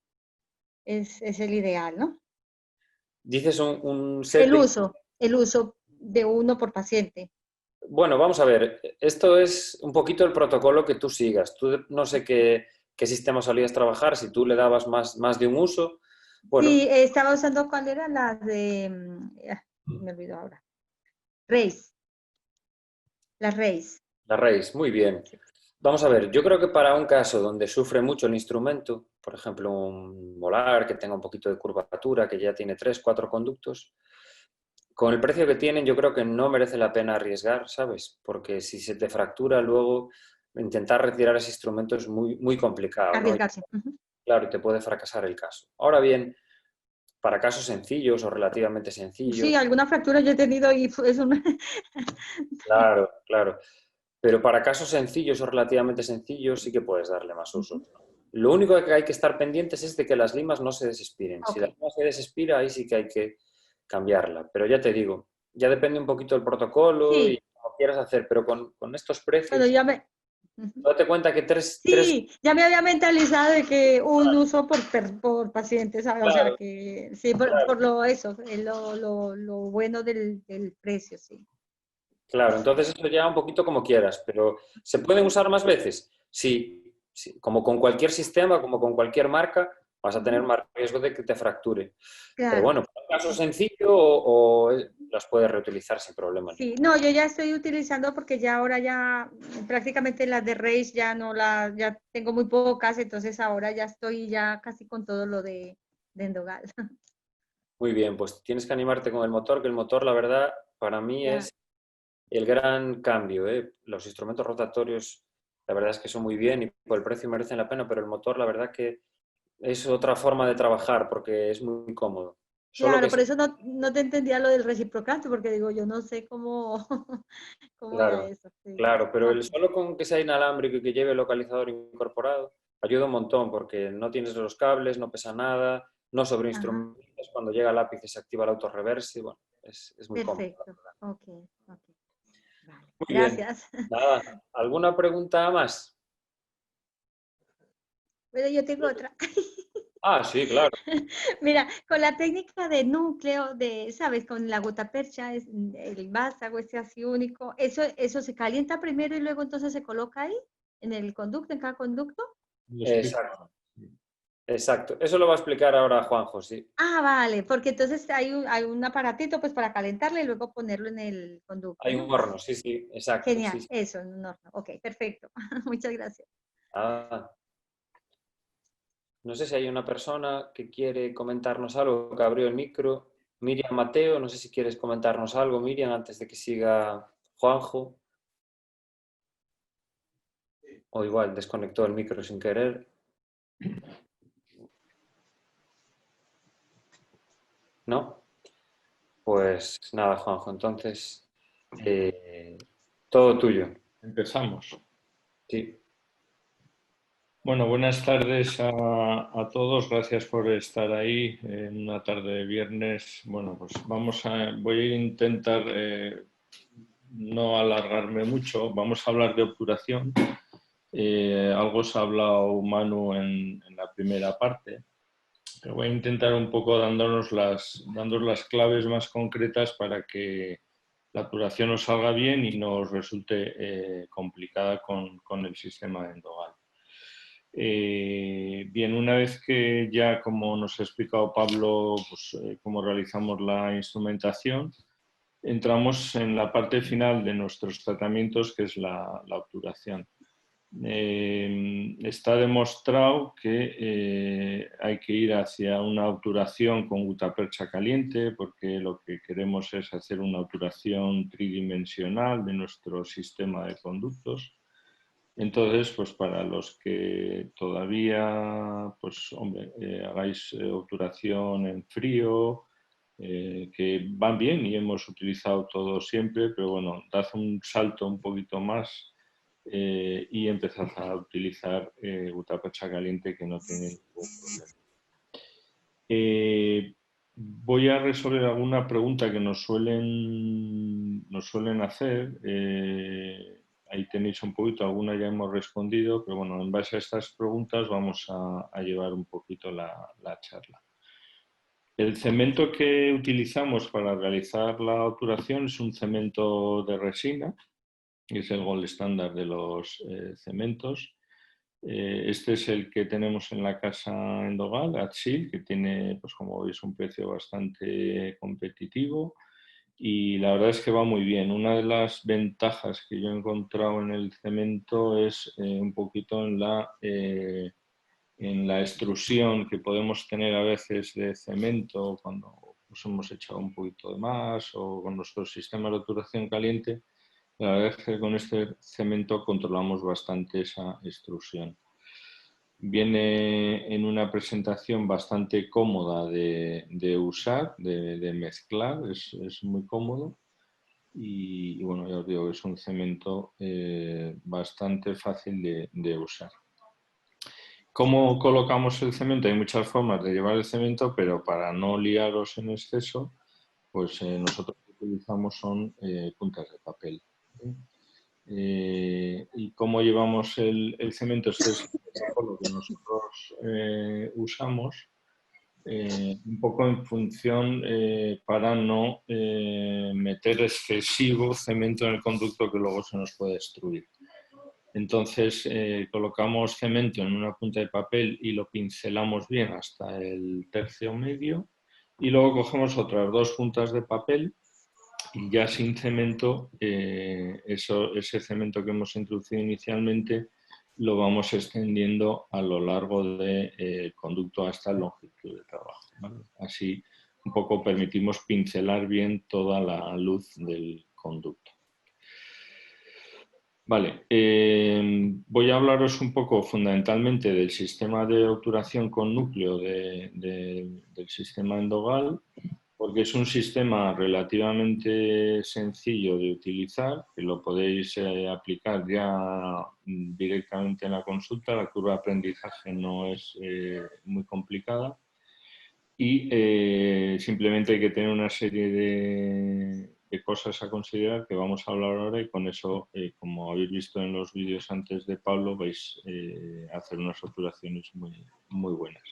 Speaker 4: es el ideal, ¿no?
Speaker 2: Dices un
Speaker 4: El
Speaker 2: setting.
Speaker 4: uso de uno por paciente.
Speaker 2: Bueno, vamos a ver. Esto es un poquito el protocolo que tú sigas. Tú no sé qué sistema solías trabajar, si tú le dabas más de un uso. Bueno,
Speaker 4: Sí, estaba usando, ¿cuál era la de, me olvidó ahora? Race, la Race.
Speaker 2: la raíz, muy bien.
Speaker 4: Sí.
Speaker 2: Vamos a ver, yo creo que para un caso donde sufre mucho el instrumento, por ejemplo, un molar que tenga un poquito de curvatura, que ya tiene 3, 4 conductos, con el precio que tienen yo creo que no merece la pena arriesgar, ¿sabes? Porque si se te fractura luego, intentar retirar ese instrumento es muy complicado, ¿no?
Speaker 4: Arriesgarse. Ujú.
Speaker 2: Claro, y te puede fracasar el caso. Ahora bien, para casos sencillos o relativamente sencillos,
Speaker 4: Sí, alguna fractura yo he tenido y es un...
Speaker 2: claro, claro. Pero para casos sencillos o relativamente sencillos sí que puedes darle más usos, ¿no? Lo único que hay que estar pendientes es de que las limas no se desespiren. Si
Speaker 4: Ok.
Speaker 2: la lima se desespira, ahí sí que hay que cambiarla. Pero ya te digo, ya depende un poquito del protocolo y
Speaker 4: Sí,
Speaker 2: como quieras hacer, pero con estos
Speaker 4: bueno,
Speaker 2: precios,
Speaker 4: ya me... Ujú.
Speaker 2: date cuenta que tres,
Speaker 4: Sí, ya me había mentalizado de que un uso por paciente, ¿sabes? O sea
Speaker 2: claro,
Speaker 4: que sí,
Speaker 2: claro,
Speaker 4: por lo eso, es lo bueno del precio, sí.
Speaker 2: claro. Entonces eso ya un poquito como quieras, pero ¿se pueden usar más veces? Sí, sí. Como con cualquier sistema, como con cualquier marca, vas a tener
Speaker 4: Ujú.
Speaker 2: más riesgo de que te fracture. Pero
Speaker 4: Claro.
Speaker 2: bueno, para un caso sencillo las puedes reutilizar sin problema
Speaker 4: Sí,
Speaker 2: ninguno.
Speaker 4: no, yo ya estoy utilizando porque ya ahora ya prácticamente las de Race ya no las, ya tengo muy pocas, entonces ahora ya estoy ya casi con todo lo de Endogal.
Speaker 2: Muy bien, pues tienes que animarte con el motor, que el motor, la verdad, para mí
Speaker 4: Ya,
Speaker 2: es el gran cambio, ¿eh? Los instrumentos rotatorios, la verdad es que son muy bien y por el precio merecen la pena, pero el motor, la verdad que es otra forma de trabajar porque es muy cómodo. Solo
Speaker 4: claro,
Speaker 2: que
Speaker 4: por
Speaker 2: sí,
Speaker 4: eso no te entendía lo del reciprocante, porque digo, yo no sé cómo, cómo era
Speaker 2: claro,
Speaker 4: eso. Sí.
Speaker 2: claro, pero el
Speaker 4: Ok.
Speaker 2: solo con que sea inalámbrico y que lleve localizador incorporado ayuda un montón porque no tienes los cables, no pesa nada, no
Speaker 4: Ajá,
Speaker 2: sobreinstrumentas, cuando llega el lápiz se activa el autorreverse, y bueno, es muy cómodo.
Speaker 4: perfecto. Ok, ok. Vale,
Speaker 2: Muy bien,
Speaker 4: gracias.
Speaker 2: nada, ¿alguna pregunta más?
Speaker 4: Bueno, yo tengo otra.
Speaker 2: Ah, sí, claro.
Speaker 4: Mira, con la técnica de núcleo, de, ¿sabes? Con la gutapercha, es el vástago, este así único, eso se calienta primero y luego entonces se coloca ahí, en el conducto, en cada conducto.
Speaker 1: Lo explico.
Speaker 2: Exacto, exacto. Eso lo va a explicar ahora Juanjo, sí.
Speaker 4: Ah, vale, porque entonces hay un aparatito pues para calentarle y luego ponerlo en el conducto,
Speaker 2: Hay
Speaker 4: ¿no?
Speaker 2: un horno, sí, sí, exacto, sí,
Speaker 4: Genial,
Speaker 2: sí.
Speaker 4: eso, en un horno. Ok, perfecto. Muchas gracias.
Speaker 2: Ah, no sé si hay una persona que quiere comentarnos algo, que abrió el micro. Miriam Mateo, no sé si quieres comentarnos algo, Miriam, antes de que siga Juanjo. O igual, desconectó el micro sin querer. ¿No? Pues nada, Juanjo, entonces, todo tuyo.
Speaker 3: Empezamos.
Speaker 2: Sí.
Speaker 3: Bueno, buenas tardes a todos. Gracias por estar ahí en una tarde de viernes. Bueno, pues voy a intentar no alargarme mucho. Vamos a hablar de obturación. Algo se ha hablado Manu en la primera parte, pero voy a intentar un poco dándonos las claves más concretas para que la obturación nos salga bien y nos resulte complicada con el sistema endogal. Bien, una vez que ya, como nos ha explicado Pablo, pues, cómo realizamos la instrumentación, entramos en la parte final de nuestros tratamientos, que es la obturación. Está demostrado que hay que ir hacia una obturación con gutapercha caliente, porque lo que queremos es hacer una obturación tridimensional de nuestro sistema de conductos. Entonces, pues para los que todavía, pues hombre, hagáis obturación en frío, que van bien y hemos utilizado todo siempre, pero bueno, dad un salto un poquito más y empezad a utilizar gutapercha caliente, que no tiene ningún problema. Voy a resolver alguna pregunta que nos suelen hacer. Ahí tenéis un poquito, alguna ya hemos respondido, pero bueno, en base a estas preguntas vamos a llevar un poquito la charla. El cemento que utilizamos para realizar la obturación es un cemento de resina, que es el gold estándar de los cementos. Este es el que tenemos en la casa en Dogal, Atsil, que tiene, pues como veis, un precio bastante competitivo y la verdad es que va muy bien. Una de las ventajas que yo he encontrado en el cemento es un poquito en la extrusión que podemos tener a veces de cemento cuando nos hemos echado un poquito de más o con nuestro sistema de obturación caliente. La verdad es que con este cemento controlamos bastante esa extrusión. Viene en una presentación bastante cómoda de usar, de mezclar, es muy cómodo y bueno, ya os digo, es un cemento bastante fácil de usar. ¿Cómo colocamos el cemento? Hay muchas formas de llevar el cemento, pero para no liaros en exceso, pues nosotros lo que utilizamos son puntas de papel. ¿Y cómo llevamos el cemento? Este es el protocolo que nosotros usamos, un poco en función para no meter excesivo cemento en el conducto que luego se nos puede destruir. Entonces colocamos cemento en una punta de papel y lo pincelamos bien hasta el tercio medio y luego cogemos otras dos puntas de papel y ya sin cemento, ese cemento que hemos introducido inicialmente lo vamos extendiendo a lo largo del conducto hasta la longitud de trabajo, ¿vale? Así un poco permitimos pincelar bien toda la luz del conducto. Vale, voy a hablaros un poco fundamentalmente del sistema de obturación con núcleo del sistema Endogal, porque es un sistema relativamente sencillo de utilizar, que lo podéis aplicar ya directamente en la consulta. La curva de aprendizaje no es muy complicada y simplemente hay que tener una serie de cosas a considerar que vamos a hablar ahora y con eso, como habéis visto en los vídeos antes de Pablo, vais a hacer unas obturaciones muy, muy buenas.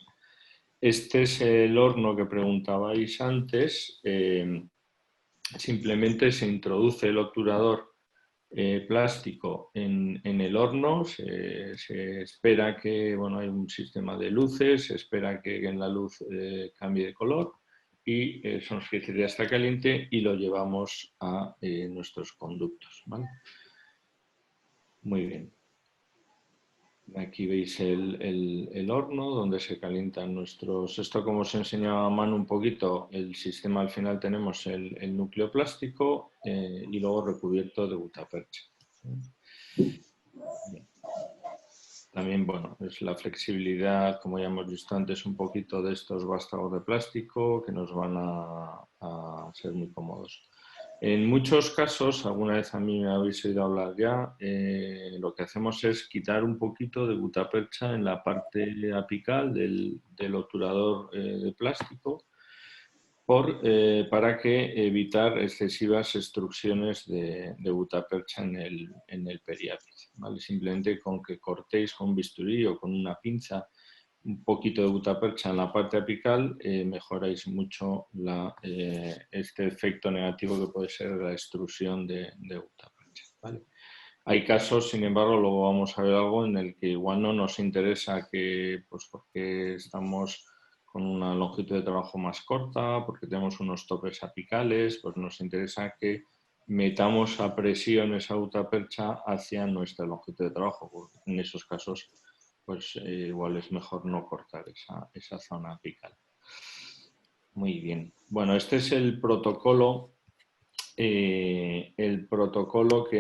Speaker 3: Este es el horno que preguntabais antes. Simplemente se introduce el obturador plástico en el horno, se espera que, bueno, hay un sistema de luces, se espera que en la luz cambie de color y se nos dice que ya está caliente y lo llevamos a nuestros conductos, ¿vale? Muy bien. Aquí veis el horno donde se calientan nuestros... Esto, como os he enseñado a mano un poquito, el sistema al final tenemos el núcleo plástico y luego recubierto de gutapercha. También, bueno, es la flexibilidad, como ya hemos visto antes, un poquito de estos vástagos de plástico que nos van a ser muy cómodos. En muchos casos, alguna vez a mí me habéis oído hablar ya, lo que hacemos es quitar un poquito de gutapercha en la parte apical del obturador de plástico para que evitar excesivas extrusiones de gutapercha en el periápice, ¿vale? Simplemente con que cortéis con un bisturí o con una pinza un poquito de gutapercha en la parte apical, mejoráis mucho este efecto negativo que puede ser la extrusión de gutapercha, ¿vale? Hay casos, sin embargo, luego vamos a ver algo en el que igual no nos interesa que, pues porque estamos con una longitud de trabajo más corta, porque tenemos unos topes apicales, pues nos interesa que metamos a presión esa gutapercha hacia nuestra longitud de trabajo. Porque en esos casos, pues igual es mejor no cortar esa zona apical. Muy bien. Bueno, este es el protocolo que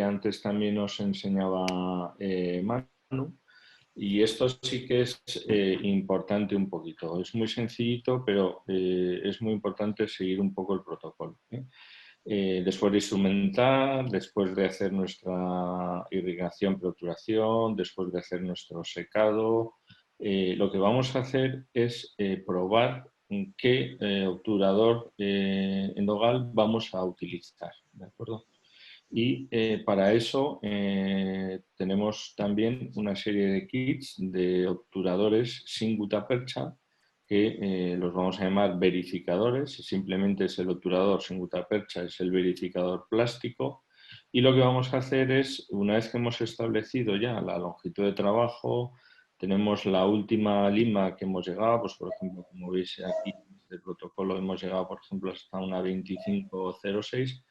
Speaker 3: antes también os enseñaba Manu, y esto sí que es importante un poquito. Es muy sencillito, pero es muy importante seguir un poco el protocolo. Después de instrumentar, después de hacer nuestra irrigación, preobturación, después de hacer nuestro secado, lo que vamos a hacer es probar qué obturador endogal vamos a utilizar, ¿de acuerdo? Y para eso tenemos también una serie de kits de obturadores sin gutapercha que los vamos a llamar verificadores. Simplemente es el obturador sin gutapercha, es el verificador plástico. Y lo que vamos a hacer es, una vez que hemos establecido ya la longitud de trabajo, tenemos la última lima que hemos llegado, pues por ejemplo, como veis aquí en este protocolo hemos llegado, por ejemplo, hasta una 2506.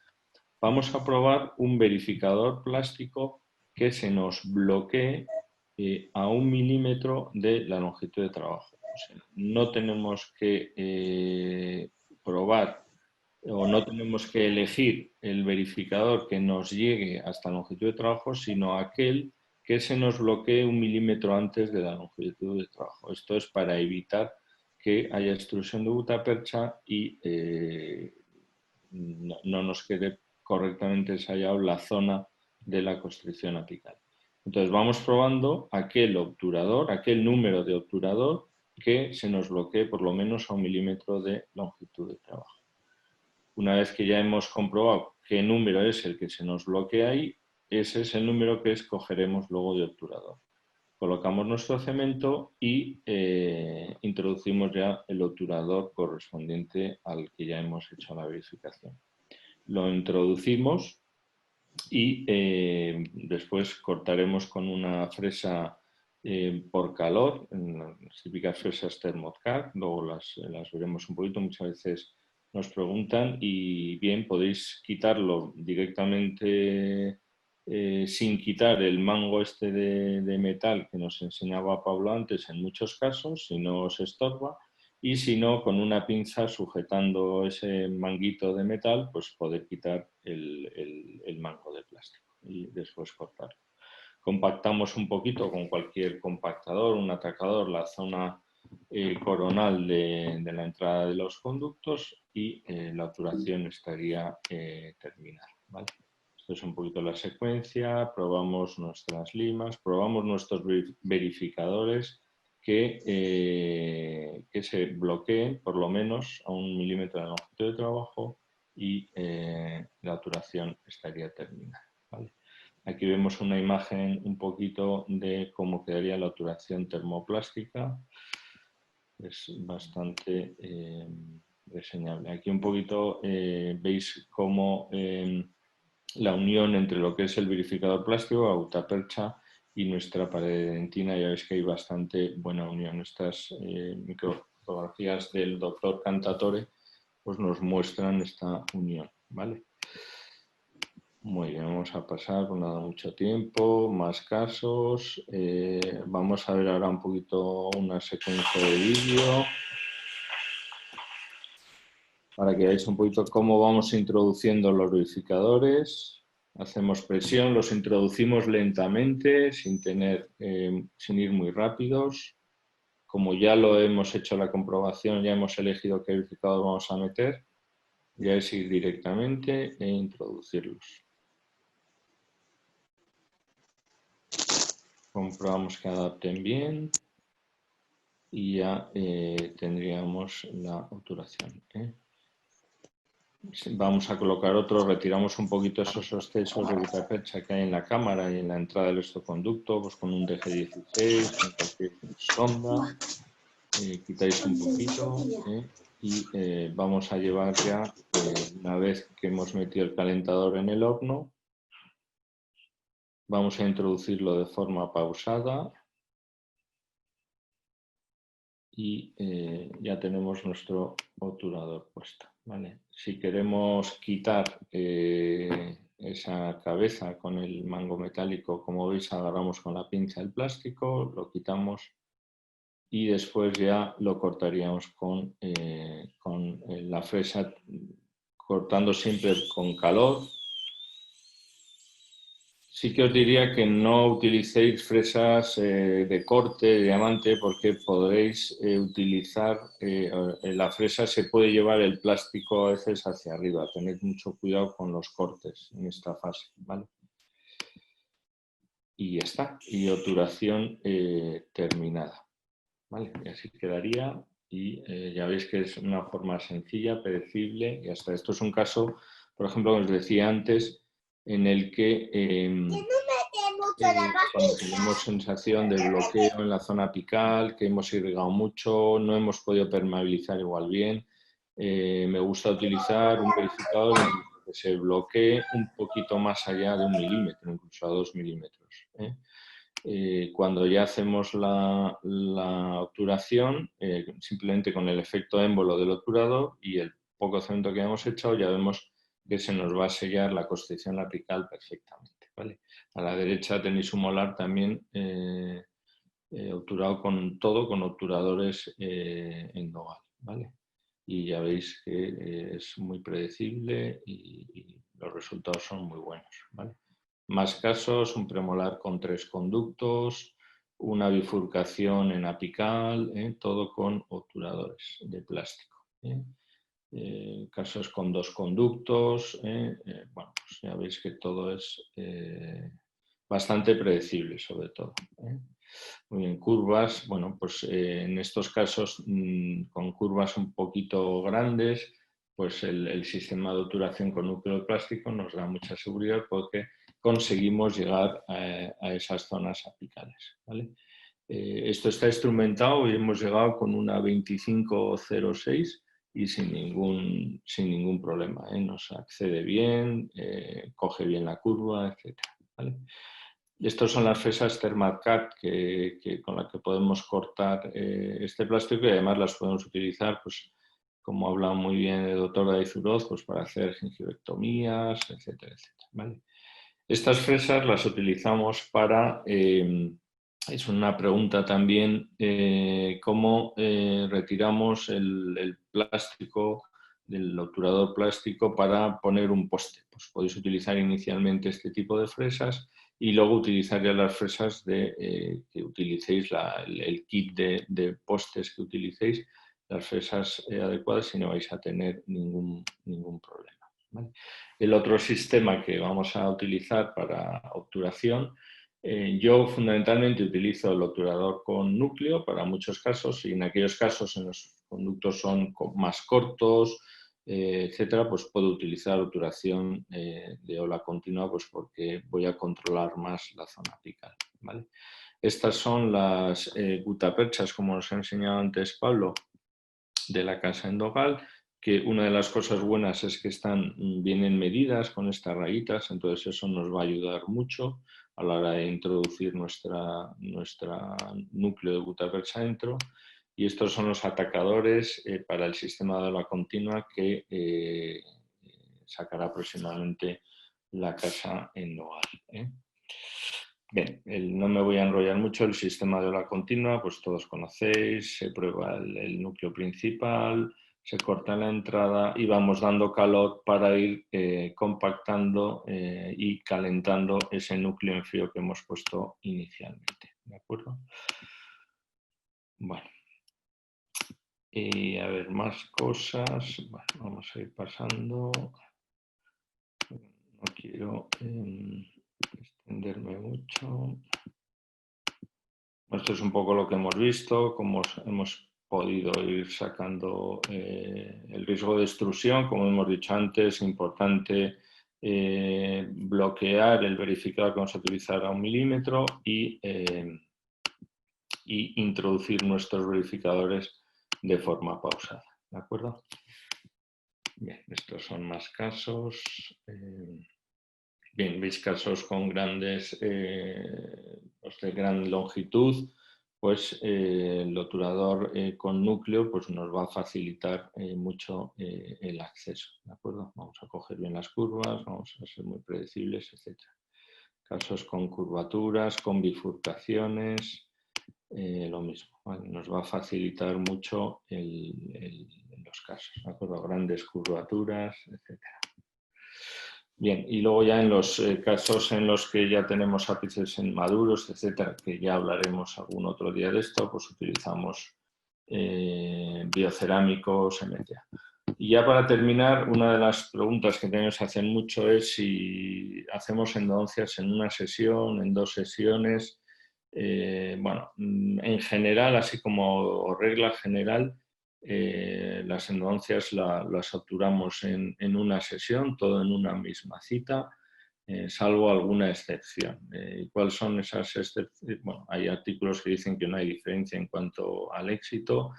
Speaker 3: Vamos a probar un verificador plástico que se nos bloquee a 1 milímetro de la longitud de trabajo. O sea, no tenemos que probar o no tenemos que elegir el verificador que nos llegue hasta la longitud de trabajo, sino aquel que se nos bloquee 1 milímetro antes de la longitud de trabajo. Esto es para evitar que haya extrusión de gutapercha y no nos quede correctamente ensayado la zona de la constricción apical. Entonces vamos probando aquel obturador, aquel número de obturador que se nos bloquee por lo menos a 1 milímetro de longitud de trabajo. Una vez que ya hemos comprobado qué número es el que se nos bloquea ahí, ese es el número que escogeremos luego de obturador. Colocamos nuestro cemento y introducimos ya el obturador correspondiente al que ya hemos hecho la verificación. Lo introducimos y después cortaremos con una fresa por calor, las típicas fresas Thermodcar, luego las veremos un poquito, muchas veces nos preguntan y bien, podéis quitarlo directamente sin quitar el mango este de metal que nos enseñaba Pablo antes en muchos casos, si no os estorba, y si no, con una pinza sujetando ese manguito de metal, pues poder quitar el mango de plástico y después cortarlo. Compactamos un poquito con cualquier compactador, un atacador, la zona coronal de la entrada de los conductos y la obturación estaría terminada, ¿vale? Esto es un poquito la secuencia, probamos nuestras limas, probamos nuestros verificadores que se bloqueen por lo menos a 1 milímetro de longitud de trabajo y la obturación estaría terminada, ¿vale? Aquí vemos una imagen un poquito de cómo quedaría la obturación termoplástica. Es bastante reseñable. Aquí un poquito veis cómo la unión entre lo que es el verificador plástico, la gutapercha y nuestra pared dentina, ya veis que hay bastante buena unión. Estas microfotografías del doctor Cantatore pues nos muestran esta unión, ¿vale? Muy bien, vamos a pasar, pues nada, mucho tiempo, más casos. Vamos a ver ahora un poquito una secuencia de vídeo para que veáis un poquito cómo vamos introduciendo los verificadores. Hacemos presión, los introducimos lentamente, sin ir muy rápidos. Como ya lo hemos hecho la comprobación, ya hemos elegido qué verificador vamos a meter, ya es ir directamente e introducirlos. Comprobamos que adapten bien y ya tendríamos la obturación. Vamos a colocar otro, retiramos un poquito esos excesos de gutapercha que hay en la cámara y en la entrada del osteoconducto, pues con un DG16, con cualquier sonda, quitáis un poquito y vamos a llevar ya, una vez que hemos metido el calentador en el horno, vamos a introducirlo de forma pausada y ya tenemos nuestro obturador puesto, ¿vale? Si queremos quitar esa cabeza con el mango metálico, como veis, agarramos con la pinza el plástico, lo quitamos y después ya lo cortaríamos con la fresa, cortando siempre con calor. Sí que os diría que no utilicéis fresas de corte, de diamante, porque podréis utilizar, la fresa se puede llevar el plástico a veces hacia arriba. Tened mucho cuidado con los cortes en esta fase, ¿vale? Y ya está, y obturación terminada, ¿vale? Y así quedaría y ya veis que es una forma sencilla, predecible y hasta esto es un caso, por ejemplo, como os decía antes, en el que cuando tenemos sensación de bloqueo en la zona apical, que hemos irrigado mucho, no hemos podido permeabilizar igual bien, me gusta utilizar un verificador que se bloquee un poquito más allá de 1 milímetro, incluso a 2 milímetros. Cuando ya hacemos la obturación, simplemente con el efecto émbolo del obturador y el poco cemento que hemos echado, ya vemos que se nos va a sellar la constricción apical perfectamente, ¿vale? A la derecha tenéis un molar también obturado con obturadores en nogal, ¿vale? Y ya veis que es muy predecible y los resultados son muy buenos, ¿vale? Más casos, un premolar con 3 conductos, una bifurcación en apical, todo con obturadores de plástico. Casos con 2 conductos, bueno, pues ya veis que todo es bastante predecible sobre todo. Muy bien, curvas, bueno, pues en estos casos con curvas un poquito grandes, pues el sistema de obturación con núcleo de plástico nos da mucha seguridad porque conseguimos llegar a esas zonas apicales, ¿vale? Esto está instrumentado y hemos llegado con una 2506 y sin ningún problema, nos accede bien, coge bien la curva, etc. ¿Vale? Estas son las fresas Thermalcut con las que podemos cortar este plástico y además las podemos utilizar, pues, como ha hablado muy bien el doctor David Uroz, pues, para hacer gingivectomías, etcétera, etcétera, ¿vale? Estas fresas las utilizamos para, es una pregunta también, cómo retiramos el plástico del obturador plástico para poner un poste. Pues podéis utilizar inicialmente este tipo de fresas y luego utilizar ya las fresas que utilicéis, el kit de postes que utilicéis, las fresas adecuadas y no vais a tener ningún problema, ¿vale? El otro sistema que vamos a utilizar para obturación, yo fundamentalmente utilizo el obturador con núcleo para muchos casos y en aquellos casos en los conductos son más cortos, etcétera, pues puedo utilizar obturación de ola continua, pues porque voy a controlar más la zona apical, ¿vale? Estas son las gutaperchas, como nos ha enseñado antes Pablo, de la casa Endogal, que una de las cosas buenas es que vienen medidas con estas rayitas, entonces eso nos va a ayudar mucho a la hora de introducir nuestra núcleo de gutapercha dentro. Y estos son los atacadores para el sistema de ola continua que sacará aproximadamente la casa Endogal. Bien, no me voy a enrollar mucho. El sistema de ola continua, pues todos conocéis, se prueba el núcleo principal, se corta la entrada y vamos dando calor para ir compactando y calentando ese núcleo en frío que hemos puesto inicialmente, ¿de acuerdo? Bueno, y a ver, más cosas. Bueno, vamos a ir pasando. No quiero extenderme mucho. Esto es un poco lo que hemos visto, cómo hemos podido ir sacando el riesgo de extrusión. Como hemos dicho antes, es importante bloquear el verificador que vamos a utilizar a 1 milímetro y introducir nuestros verificadores de forma pausada, ¿de acuerdo? Bien, estos son más casos. Bien, veis casos con grandes, pues de gran longitud, pues el obturador con núcleo pues nos va a facilitar mucho el acceso, ¿de acuerdo? Vamos a coger bien las curvas, vamos a ser muy predecibles, etc. Casos con curvaturas, con bifurcaciones, lo mismo, ¿vale? Nos va a facilitar mucho los casos, ¿de acuerdo? Grandes curvaturas, etc. Bien, y luego ya en los casos en los que ya tenemos ápices maduros, etcétera, que ya hablaremos algún otro día de esto, pues utilizamos biocerámicos, MTA. Y ya para terminar, una de las preguntas que también se hacen mucho es si hacemos endodoncias en una sesión, en 2 sesiones. Bueno, en general, así como regla general, las endodoncias las obturamos en una sesión, todo en una misma cita. salvo alguna excepción. ¿Cuáles son esas excepciones? Bueno, hay artículos que dicen que no hay diferencia en cuanto al éxito.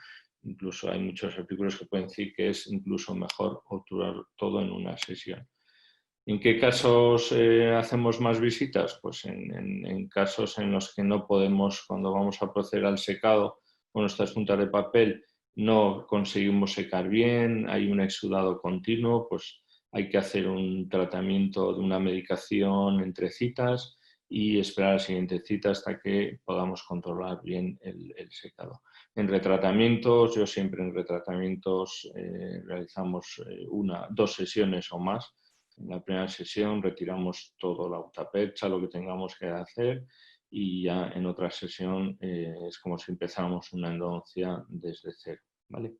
Speaker 3: Incluso hay muchos artículos que pueden decir que es incluso mejor obturar todo en una sesión. ¿En qué casos hacemos más visitas? Pues en casos en los que no podemos, cuando vamos a proceder al secado con nuestras puntas de papel, no conseguimos secar bien, hay un exudado continuo, pues hay que hacer un tratamiento de una medicación entre citas y esperar a la siguiente cita hasta que podamos controlar bien el secado. En retratamientos, yo siempre en retratamientos realizamos 2 sesiones o más. En la primera sesión retiramos todo la gutapercha, lo que tengamos que hacer, y ya en otra sesión es como si empezáramos una endodoncia desde cero, ¿vale?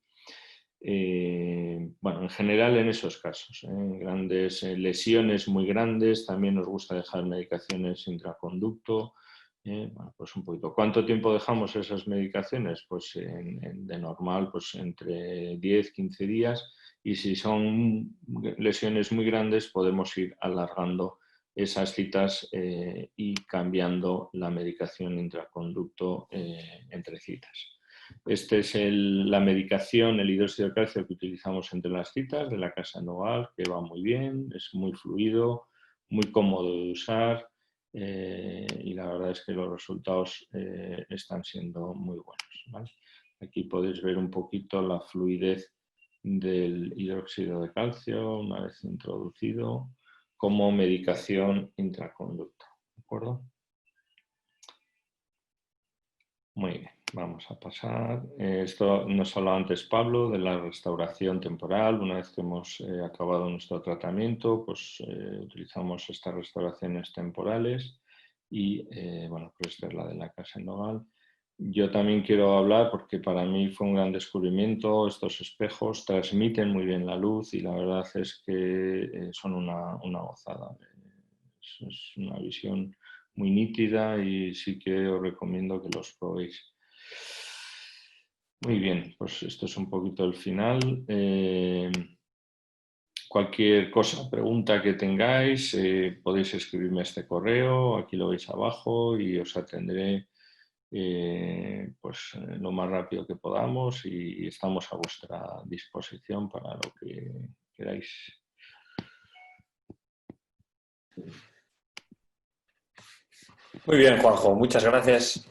Speaker 3: Bueno, en general en esos casos, grandes lesiones muy grandes, también nos gusta dejar medicaciones intraconducto. Bueno, pues un poquito. ¿Cuánto tiempo dejamos esas medicaciones? Pues de normal, pues entre 10-15 días, y si son lesiones muy grandes podemos ir alargando esas citas y cambiando la medicación intraconducto entre citas. Esta es la medicación, el hidróxido de calcio que utilizamos entre las citas de la Casa Nogal, que va muy bien, es muy fluido, muy cómodo de usar y la verdad es que los resultados están siendo muy buenos, ¿vale? Aquí podéis ver un poquito la fluidez del hidróxido de calcio una vez introducido como medicación intraconducto, ¿de acuerdo? Muy bien, vamos a pasar. Esto nos hablaba antes Pablo de la restauración temporal. Una vez que hemos acabado nuestro tratamiento, pues utilizamos estas restauraciones temporales y bueno, pues esta es la de la Casa Nogal. Yo también quiero hablar porque para mí fue un gran descubrimiento. Estos espejos transmiten muy bien la luz y la verdad es que son una gozada. Es una visión muy nítida y sí que os recomiendo que los probéis. Muy bien, pues esto es un poquito el final. Cualquier cosa, pregunta que tengáis, podéis escribirme a este correo, aquí lo veis abajo y os atenderé pues, lo más rápido que podamos y estamos a vuestra disposición para lo que queráis.
Speaker 2: Muy bien, Juanjo, muchas gracias.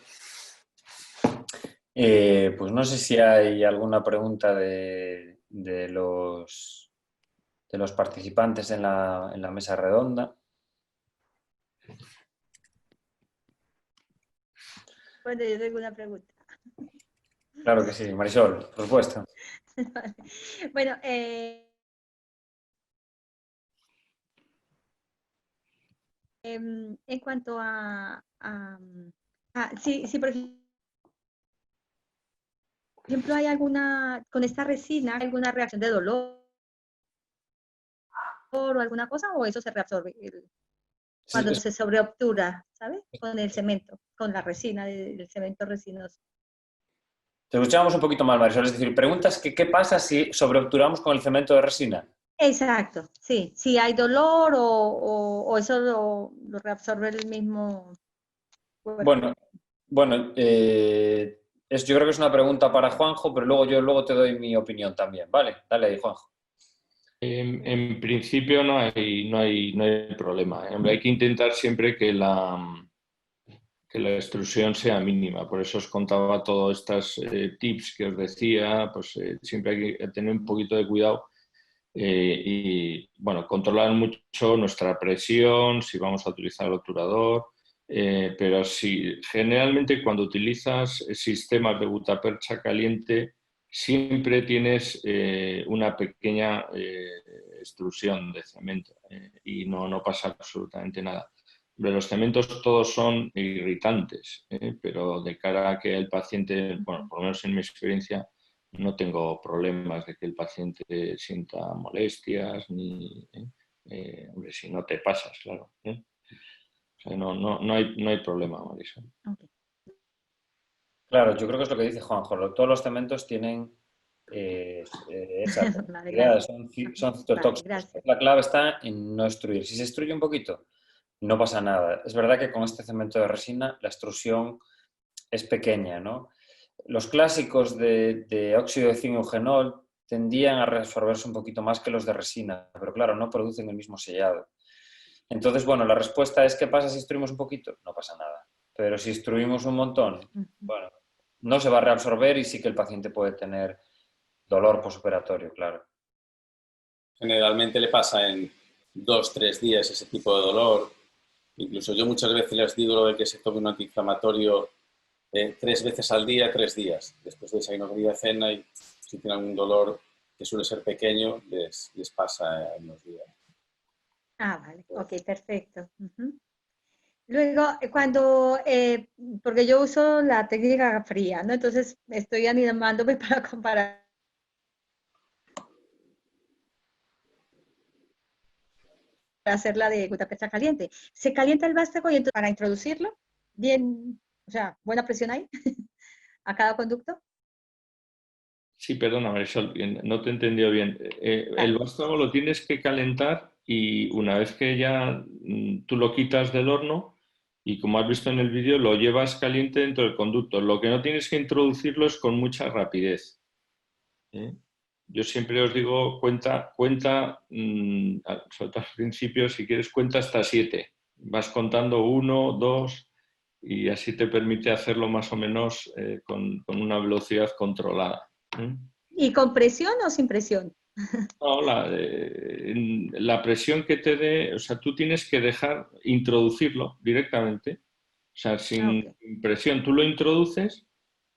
Speaker 2: Pues no sé si hay alguna pregunta de los participantes en la mesa redonda.
Speaker 4: Bueno, yo tengo una pregunta.
Speaker 2: Claro que sí, Marisol, por supuesto.
Speaker 4: Bueno, en cuanto sí, por ejemplo, hay con esta resina, alguna reacción de dolor o alguna cosa, o eso se reabsorbe cuando se sobreobtura, ¿sabes? Con el cemento, con la resina del cemento resinoso.
Speaker 2: Te escuchamos un poquito mal, Marisol. Es decir, preguntas que qué pasa si sobreobturamos con el cemento de resina.
Speaker 4: Exacto, sí. Si hay dolor o eso lo reabsorbe el mismo cuerpo.
Speaker 2: Bueno, yo creo que es una pregunta para Juanjo, pero luego te doy mi opinión también, ¿vale? Dale ahí, Juanjo.
Speaker 3: En principio no hay problema. Hay que intentar siempre que la extrusión sea mínima. Por eso os contaba todos estos tips que os decía. Pues siempre hay que tener un poquito de cuidado y bueno, controlar mucho nuestra presión, si vamos a utilizar el obturador. Pero sí, generalmente cuando utilizas sistemas de gutapercha caliente siempre tienes una pequeña extrusión de cemento y no pasa absolutamente nada. Los cementos todos son irritantes, pero de cara a que el paciente, bueno, por lo menos en mi experiencia, no tengo problemas de que el paciente sienta molestias, ni hombre, si no te pasas, claro. O sea, no hay problema, Marisol.
Speaker 4: Okay.
Speaker 2: Claro, yo creo que es lo que dice Juanjo. Todos los cementos tienen esa
Speaker 4: Vale,
Speaker 2: idea,
Speaker 4: gracias.
Speaker 2: son citotóxicos.
Speaker 4: Vale, gracias.
Speaker 2: La clave está en no extruir. Si se extruye un poquito, y no pasa nada. Es verdad que con este cemento de resina la extrusión es pequeña, ¿no? Los clásicos de óxido de zinc eugenol tendían a reabsorberse un poquito más que los de resina, pero claro, no producen el mismo sellado. Entonces, bueno, la respuesta es, ¿qué pasa si instruimos un poquito? No pasa nada. Pero si instruimos un montón, bueno, no se va a reabsorber y sí que el paciente puede tener dolor postoperatorio, claro.
Speaker 1: Generalmente le pasa en 2-3 días ese tipo de dolor. Incluso yo muchas veces les digo lo de que se tome un antiinflamatorio 3 veces al día, 3 días. Después de desayuno, comida, cena, y si tienen un dolor que suele ser pequeño, les pasa en unos días.
Speaker 4: Ah, vale, ok, perfecto. Luego, porque yo uso la técnica fría, ¿no? Entonces estoy animándome para comparar. Para hacer la de gutapercha caliente. Se calienta el vástago y entonces para introducirlo, bien, o sea, buena presión ahí, a cada conducto.
Speaker 3: Sí, perdona, Marisol, no te he entendido bien. El vástago lo tienes que calentar y una vez que ya tú lo quitas del horno y como has visto en el vídeo, lo llevas caliente dentro del conducto. Lo que no tienes que introducirlo es con mucha rapidez. Yo siempre os digo, cuenta, sobre todo al principio, si quieres, cuenta hasta 7. Vas contando 1, 2 y así te permite hacerlo más o menos con una velocidad controlada.
Speaker 4: ¿Y con presión o sin presión?
Speaker 3: No, la presión que te dé, o sea, tú tienes que dejar introducirlo directamente, o sea, sin presión. Tú lo introduces,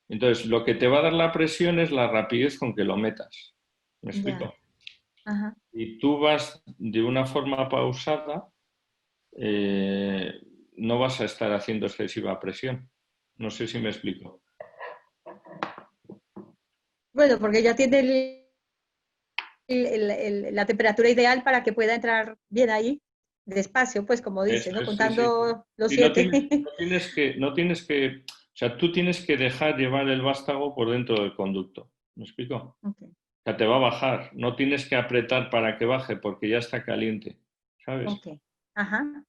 Speaker 3: entonces lo que te va a dar la presión es la rapidez con que lo metas. ¿Me explico?
Speaker 4: Ajá.
Speaker 3: Y tú vas de una forma pausada, no vas a estar haciendo excesiva presión. No sé si me explico.
Speaker 4: Bueno, porque ya tiene la temperatura ideal para que pueda entrar bien ahí, despacio, pues como dice, ¿no?
Speaker 3: Sí, sí.
Speaker 4: Contando los
Speaker 3: Y
Speaker 4: 7.
Speaker 3: no tienes que, o sea, tú tienes que dejar llevar el vástago por dentro del conducto. ¿Me explico?
Speaker 4: Okay.
Speaker 3: O sea, te va a bajar. No tienes que apretar para que baje porque ya está caliente, ¿sabes?
Speaker 4: Ok, ajá,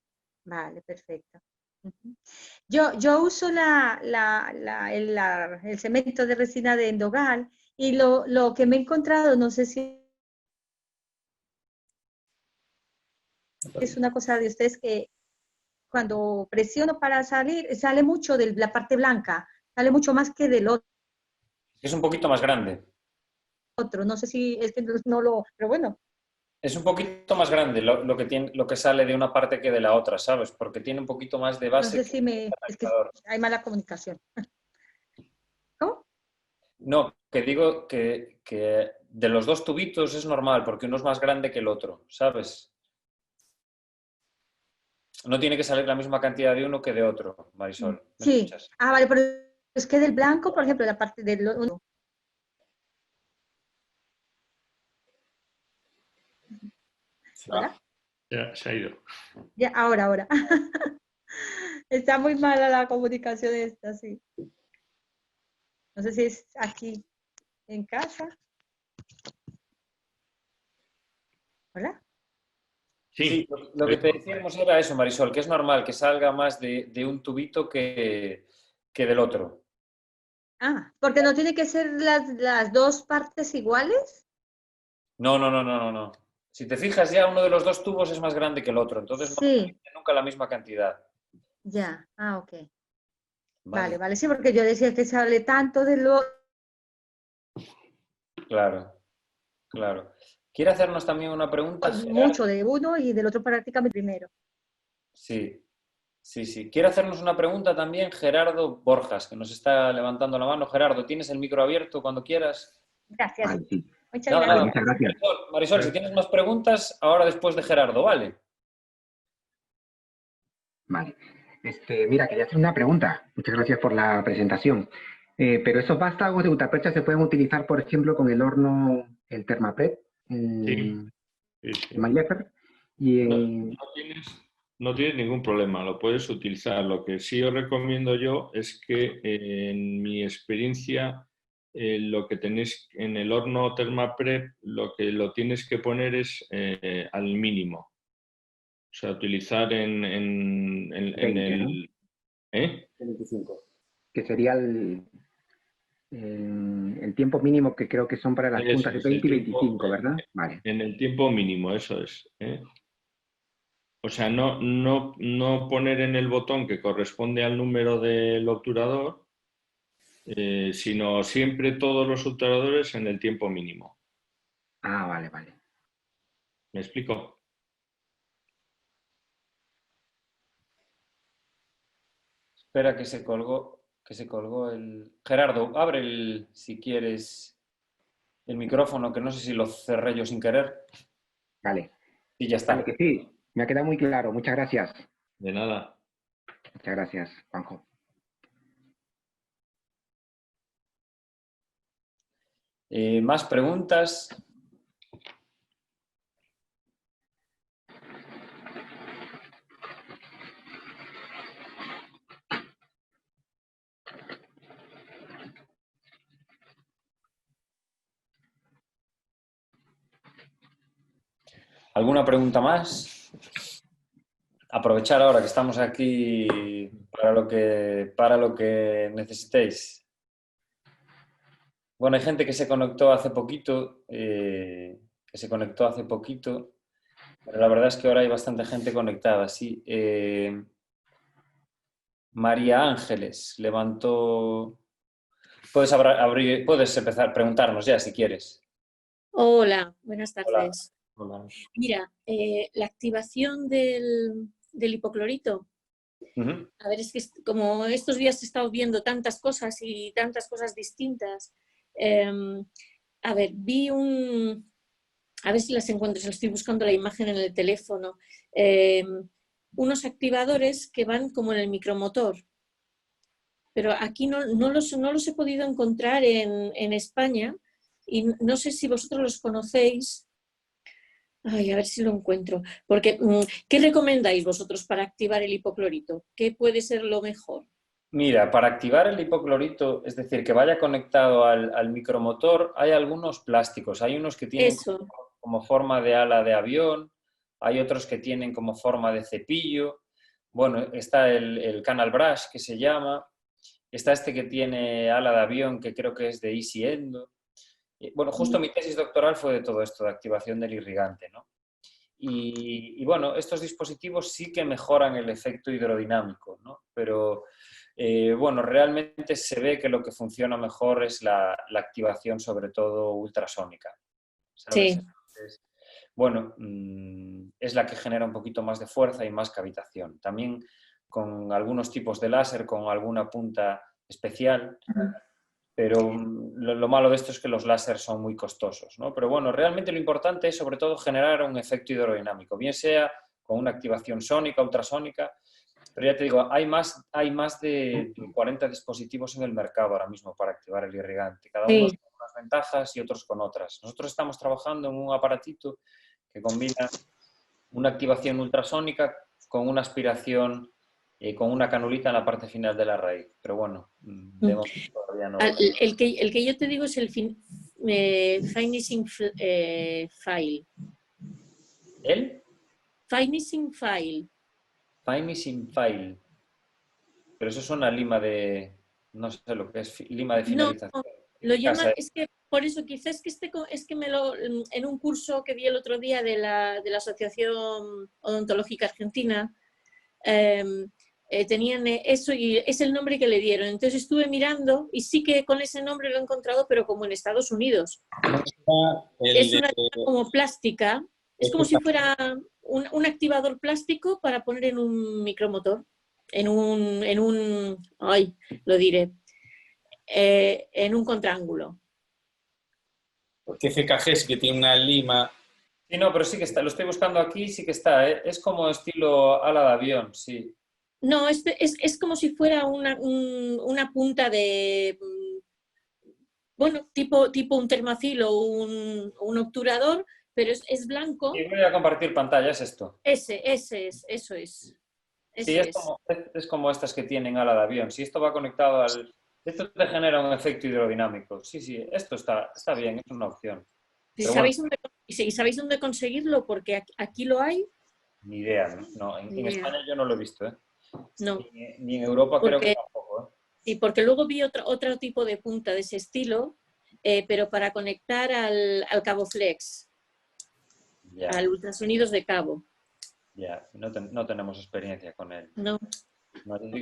Speaker 4: vale, perfecto. Yo uso el cemento de resina de Endogal y lo que me he encontrado, no sé si es una cosa de ustedes, que cuando presiono para salir, sale mucho de la parte blanca, sale mucho más que del
Speaker 2: Es un poquito más grande.
Speaker 4: otro. No sé si es que no lo, pero bueno.
Speaker 2: Es un poquito más grande lo que sale de una parte que de la otra, ¿sabes? Porque tiene un poquito más de
Speaker 4: No
Speaker 2: base
Speaker 4: sé
Speaker 2: que
Speaker 4: si es que
Speaker 2: el.
Speaker 4: hay mala comunicación. ¿Cómo?
Speaker 2: No, que digo que de los dos tubitos es normal, porque uno es más grande que el otro, ¿sabes? No tiene que salir la misma cantidad de uno que de otro, Marisol. ¿Me
Speaker 4: Sí.
Speaker 2: escuchas?
Speaker 4: Ah, vale, pero es que del blanco, por ejemplo, la parte del uno. ¿Hola?
Speaker 3: Ya, se ha ido.
Speaker 4: Ya, ahora. Está muy mala la comunicación esta, sí. No sé si es aquí en casa. ¿Hola?
Speaker 2: Sí, lo que te decíamos era eso, Marisol, que es normal que salga más de un tubito que del otro.
Speaker 4: Ah, porque no tiene que ser las dos partes iguales.
Speaker 2: No. Si te fijas, ya uno de los dos tubos es más grande que el otro, entonces no
Speaker 4: Sí,
Speaker 2: tiene nunca la misma cantidad.
Speaker 4: ya. Ah, ok.
Speaker 2: Vale,
Speaker 4: Vale, sí, porque yo decía que sale tanto de lo
Speaker 2: claro. ¿Quiere hacernos también una pregunta,
Speaker 4: mucho
Speaker 2: Gerardo?
Speaker 4: de uno y del otro prácticamente primero.
Speaker 2: Sí. ¿Quiere hacernos una pregunta también Gerardo Borjas, que nos está levantando la mano? Gerardo, tienes el micro abierto cuando quieras.
Speaker 4: Gracias.
Speaker 5: Vale, sí.
Speaker 4: Muchas
Speaker 2: Nada,
Speaker 5: Vale,
Speaker 2: nada.
Speaker 4: gracias.
Speaker 5: muchas gracias.
Speaker 2: Marisol, si tienes más preguntas, ahora después de Gerardo, ¿vale?
Speaker 5: Vale. Mira, quería hacer una pregunta. Muchas gracias por la presentación. Pero esos vástagos de gutapercha se pueden utilizar, por ejemplo, con el horno, el Thermapret,
Speaker 3: Sí.
Speaker 5: el Maillefer, y en...
Speaker 3: No tienes ningún problema, lo puedes utilizar. Lo que sí os recomiendo yo es que en mi experiencia lo que tenéis en el horno Thermaprep, lo que lo tienes que poner es al mínimo. O sea, utilizar en el... ¿Eh?
Speaker 1: 25.
Speaker 5: Que sería el tiempo mínimo que creo que son para las puntas de 20 y 25, ¿verdad? Vale.
Speaker 3: En el tiempo mínimo, eso es. O sea, no poner en el botón que corresponde al número del obturador, sino siempre todos los obturadores en el tiempo mínimo.
Speaker 5: Ah, vale, vale.
Speaker 3: ¿Me explico?
Speaker 2: Espera que se colgó el... Gerardo, abre si quieres el micrófono, que no sé si lo cerré yo sin querer.
Speaker 5: Vale.
Speaker 2: Y ya está.
Speaker 5: Vale, que sí. Me ha quedado muy claro. Muchas gracias.
Speaker 3: De nada.
Speaker 5: Muchas gracias, Juanjo.
Speaker 2: ¿Más preguntas? ¿Alguna pregunta más? Aprovechar ahora que estamos aquí para lo que necesitéis. Bueno, hay gente que se conectó hace poquito, pero la verdad es que ahora hay bastante gente conectada, sí. María Ángeles levantó... Puedes empezar a preguntarnos ya, si quieres.
Speaker 6: Hola, buenas tardes.
Speaker 2: Hola.
Speaker 6: Mira, la activación del hipoclorito. A ver, es que como estos días he estado viendo tantas cosas y tantas cosas distintas. A ver, a ver si las encuentro, estoy buscando la imagen en el teléfono. Unos activadores que van como en el micromotor. Pero aquí no los he podido encontrar en España y no sé si vosotros los conocéis. Ay, a ver si lo encuentro. Porque, ¿qué recomendáis vosotros para activar el hipoclorito? ¿Qué puede ser lo mejor?
Speaker 2: Mira, para activar el hipoclorito, es decir, que vaya conectado al micromotor, hay algunos plásticos. Hay unos que tienen como forma de ala de avión, hay otros que tienen como forma de cepillo. Bueno, está el Canal Brush, que se llama. Está este que tiene ala de avión, que creo que es de Easy Endo. Bueno, justo mi tesis doctoral fue de todo esto, de activación del irrigante, ¿no? Y bueno, estos dispositivos sí que mejoran el efecto hidrodinámico, ¿no? Pero bueno, realmente se ve que lo que funciona mejor es la activación, sobre todo ultrasónica, ¿sabes?
Speaker 6: Sí.
Speaker 2: Entonces, bueno, es la que genera un poquito más de fuerza y más cavitación. También con algunos tipos de láser, con alguna punta especial, pero lo malo de esto es que los láseres son muy costosos, ¿no? Pero bueno, realmente lo importante es sobre todo generar un efecto hidrodinámico, bien sea con una activación sónica, ultrasónica, pero ya te digo, hay más de 40 dispositivos en el mercado ahora mismo para activar el irrigante, cada uno con unas ventajas y otros con otras. Nosotros estamos trabajando en un aparatito que combina una activación ultrasónica con una aspiración con una canulita en la parte final de la raíz. Pero bueno, de momento todavía no.
Speaker 6: El que yo te digo es el Finishing File.
Speaker 2: ¿El?
Speaker 6: Finishing File.
Speaker 2: Finishing File. Pero eso es una lima de... No sé lo que es, lima de finalización.
Speaker 6: No, lo llaman, es que por eso quizás que es que en un curso que vi el otro día de la Asociación Odontológica Argentina, tenían eso y es el nombre que le dieron. Entonces estuve mirando y sí que con ese nombre lo he encontrado, pero como en Estados Unidos. Es una como plástica, es como si fuera un activador plástico para poner en un micromotor, en un contraángulo.
Speaker 1: Porque CKG sí que tiene una lima.
Speaker 2: Sí, no, pero sí que está, lo estoy buscando aquí, sí que está, ¿eh? Es como estilo ala de avión, sí.
Speaker 6: No, es como si fuera una punta de, bueno, tipo un termacil o un obturador, pero es blanco.
Speaker 2: Y voy a compartir pantalla, es esto.
Speaker 6: Eso es.
Speaker 2: Sí, es como estas que tienen ala de avión. Si esto va conectado al... Esto te genera un efecto hidrodinámico. Sí, esto está bien, es una opción.
Speaker 6: ¿Y sabéis dónde conseguirlo? Porque aquí lo hay.
Speaker 2: Ni idea, no. En España yo no lo he visto, ¿eh?
Speaker 6: No.
Speaker 2: Ni en Europa creo que tampoco, ¿eh?
Speaker 6: Sí, porque luego vi otro tipo de punta de ese estilo, pero para conectar al cabo flex, al ultrasonidos de cabo.
Speaker 2: Ya, no tenemos experiencia con él.
Speaker 6: No.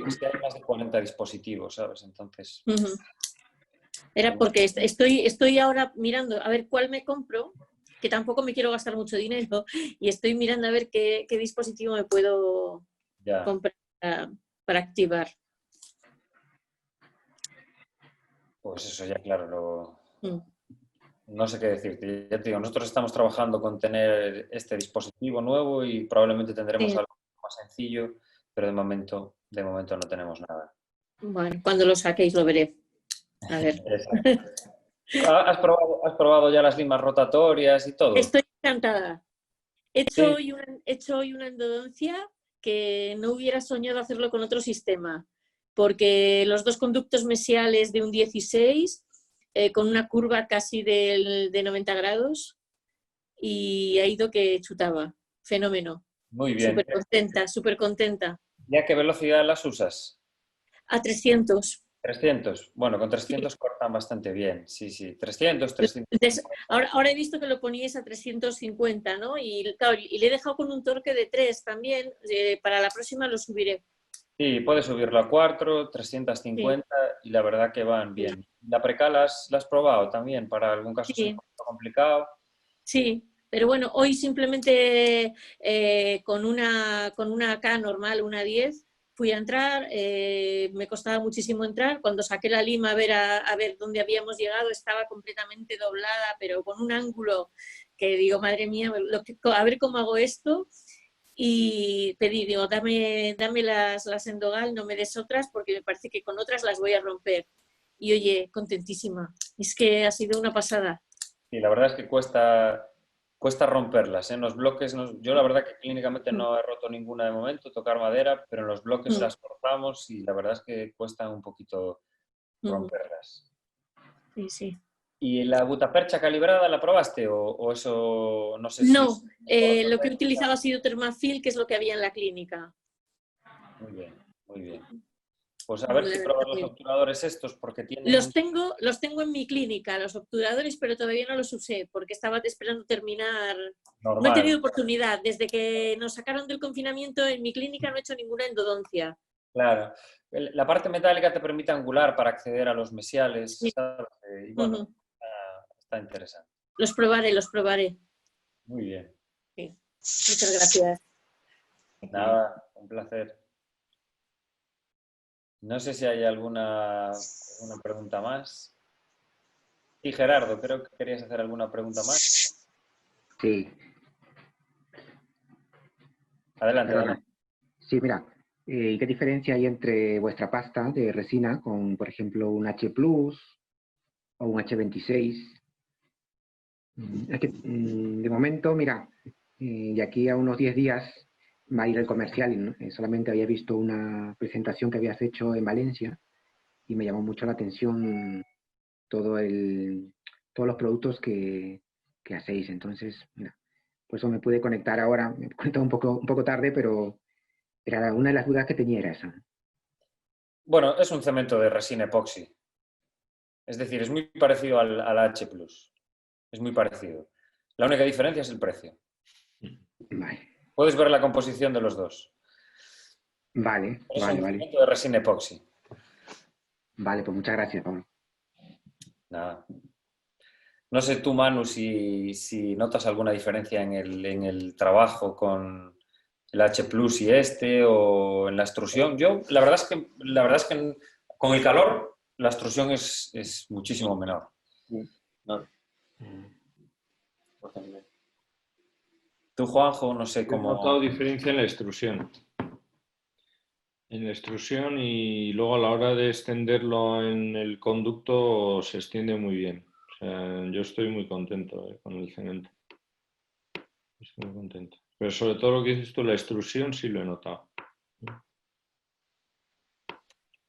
Speaker 2: Es que hay más de 40 dispositivos, ¿sabes? Entonces...
Speaker 6: Era porque estoy ahora mirando a ver cuál me compro, que tampoco me quiero gastar mucho dinero, y estoy mirando a ver qué dispositivo me puedo comprar para activar.
Speaker 2: Pues eso ya, claro, no sé qué decirte. Ya te digo, nosotros estamos trabajando con tener este dispositivo nuevo y probablemente tendremos algo más sencillo, pero de momento no tenemos nada.
Speaker 6: Bueno, cuando lo saquéis lo veré. A ver.
Speaker 2: ¿Has probado ya las limas rotatorias y todo?
Speaker 6: Estoy encantada. He hecho hoy una endodoncia que no hubiera soñado hacerlo con otro sistema, porque los dos conductos mesiales de un 16, con una curva casi de 90 grados, y ha ido que chutaba. Fenómeno.
Speaker 2: Muy bien.
Speaker 6: Súper contenta.
Speaker 2: ¿Y a qué velocidad las usas?
Speaker 6: A 300.
Speaker 2: 300. Bueno, con 300 cortan bastante bien. Sí. 300, 300.
Speaker 6: Ahora he visto que lo poníais a 350, ¿no? Y, claro, y le he dejado con un torque de 3 también. Para la próxima lo subiré.
Speaker 2: Sí, puedes subirlo a 4, 350 y la verdad que van bien. ¿La precal la has probado también para algún caso un poquito complicado?
Speaker 6: Sí, pero bueno, hoy simplemente con una K normal, una 10, fui a entrar, me costaba muchísimo entrar. Cuando saqué la lima a ver dónde habíamos llegado, estaba completamente doblada, pero con un ángulo que digo, madre mía, a ver cómo hago esto. Y pedí, digo, dame las Endogal, no me des otras, porque me parece que con otras las voy a romper. Y oye, contentísima. Es que ha sido una pasada.
Speaker 2: Sí, la verdad es que cuesta romperlas, ¿eh? En los bloques, yo la verdad que clínicamente no he roto ninguna de momento, tocar madera, pero en los bloques las cortamos y la verdad es que cuesta un poquito romperlas.
Speaker 6: Sí.
Speaker 2: ¿Y la gutapercha calibrada la probaste o eso no sé si...?
Speaker 6: No, lo que he utilizado ha sido Thermafil, que es lo que había en la clínica.
Speaker 2: Muy bien. Pues a ver si pruebas los obturadores estos, porque tienen...
Speaker 6: Los tengo en mi clínica, los obturadores, pero todavía no los usé, porque estaba esperando terminar. Normal. No he tenido oportunidad. Desde que nos sacaron del confinamiento, en mi clínica no he hecho ninguna endodoncia.
Speaker 2: Claro. La parte metálica te permite angular para acceder a los mesiales, ¿sabes? Y bueno, está interesante.
Speaker 6: Los probaré.
Speaker 2: Muy bien.
Speaker 6: Sí. Muchas gracias.
Speaker 2: Nada, un placer. No sé si hay alguna pregunta más. Y Gerardo, creo que querías hacer alguna pregunta más.
Speaker 5: Sí.
Speaker 2: Adelante.
Speaker 5: Sí, mira, ¿qué diferencia hay entre vuestra pasta de resina con, por ejemplo, un H+ o un H26? Es que, de momento, mira, de aquí a unos 10 días va a ir el comercial, ¿no? Solamente había visto una presentación que habías hecho en Valencia y me llamó mucho la atención todos los productos que hacéis. Entonces, mira, por eso me pude conectar ahora. Me conecté un poco tarde, pero era una de las dudas que tenía era esa.
Speaker 2: Bueno, es un cemento de resina epoxi. Es decir, es muy parecido al H+. Es muy parecido. La única diferencia es el precio.
Speaker 5: Vale.
Speaker 2: Puedes ver la composición de los dos.
Speaker 5: Vale.
Speaker 2: Es un cemento de resina epoxi.
Speaker 5: Vale, pues muchas gracias, Pablo.
Speaker 2: Nada. No sé tú, Manu, si notas alguna diferencia en el trabajo con el H+ y o en la extrusión. Yo, la verdad es que con el calor la extrusión es muchísimo menor.
Speaker 1: No.
Speaker 2: Tú, Juanjo, no sé cómo...
Speaker 3: He notado diferencia en la extrusión. Y luego a la hora de extenderlo en el conducto se extiende muy bien. O sea, yo estoy muy contento con el cemento. Estoy muy contento. Pero sobre todo lo que dices tú, la extrusión sí lo he notado.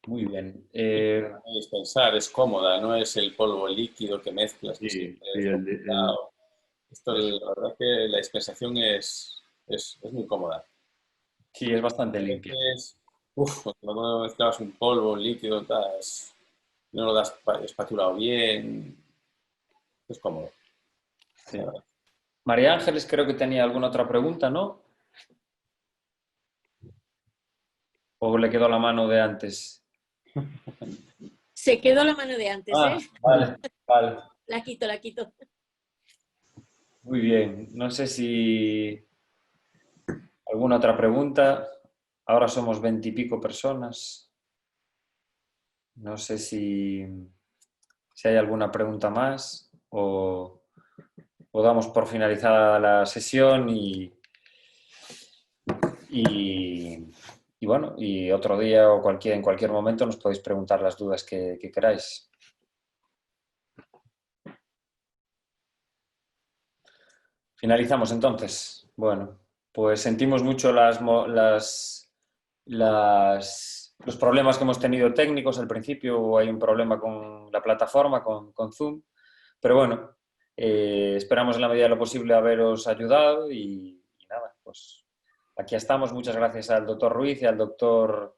Speaker 2: Muy bien.
Speaker 1: Es pensar, es cómoda, no es el polvo líquido que mezclas.
Speaker 3: Sí,
Speaker 1: Esto, la verdad que la dispensación es es muy cómoda.
Speaker 2: Sí, es bastante limpia.
Speaker 1: Cuando mezclas un polvo, un líquido, no lo das espatulado bien, es cómodo.
Speaker 2: Sí. María Ángeles creo que tenía alguna otra pregunta, ¿no? ¿O le quedó la mano de antes?
Speaker 6: Se quedó la mano de antes, ¿eh?
Speaker 2: Vale.
Speaker 6: La quito.
Speaker 2: Muy bien. No sé si alguna otra pregunta. Ahora somos 20 y pico personas. No sé si hay alguna pregunta más o damos por finalizada la sesión y bueno, y otro día o en cualquier momento nos podéis preguntar las dudas que queráis. Finalizamos entonces. Bueno, pues sentimos mucho los problemas que hemos tenido técnicos al principio. Hay un problema con la plataforma, con Zoom, pero bueno, esperamos en la medida de lo posible haberos ayudado y nada, pues aquí estamos. Muchas gracias al doctor Ruiz y al doctor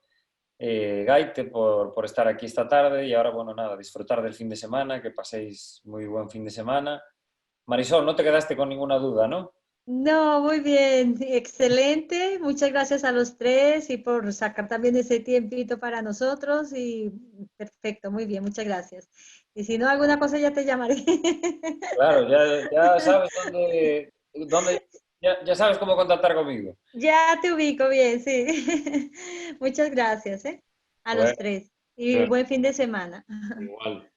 Speaker 2: Gaite por estar aquí esta tarde y ahora, bueno, nada, disfrutar del fin de semana, que paséis muy buen fin de semana. Marisol, no te quedaste con ninguna duda, ¿no?
Speaker 4: No, muy bien, excelente. Muchas gracias a los tres y por sacar también ese tiempito para nosotros y perfecto, muy bien, muchas gracias. Y si no, alguna cosa ya te llamaré.
Speaker 2: Claro, ya sabes ya sabes cómo contactar conmigo.
Speaker 4: Ya te ubico bien, sí. Muchas gracias, a
Speaker 2: Bueno,
Speaker 4: los tres. Y buen fin de semana.
Speaker 3: Igual.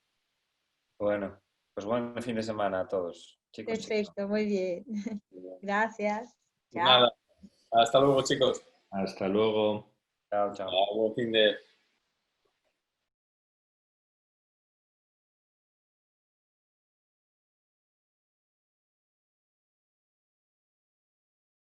Speaker 2: bueno, pues buen fin de semana a todos, chicos, chicas.
Speaker 4: Perfecto, muy bien. Gracias.
Speaker 1: Nada,
Speaker 4: Chao.
Speaker 1: hasta luego, chicos.
Speaker 3: Hasta luego.
Speaker 2: Chao, chao.
Speaker 1: Buen fin de...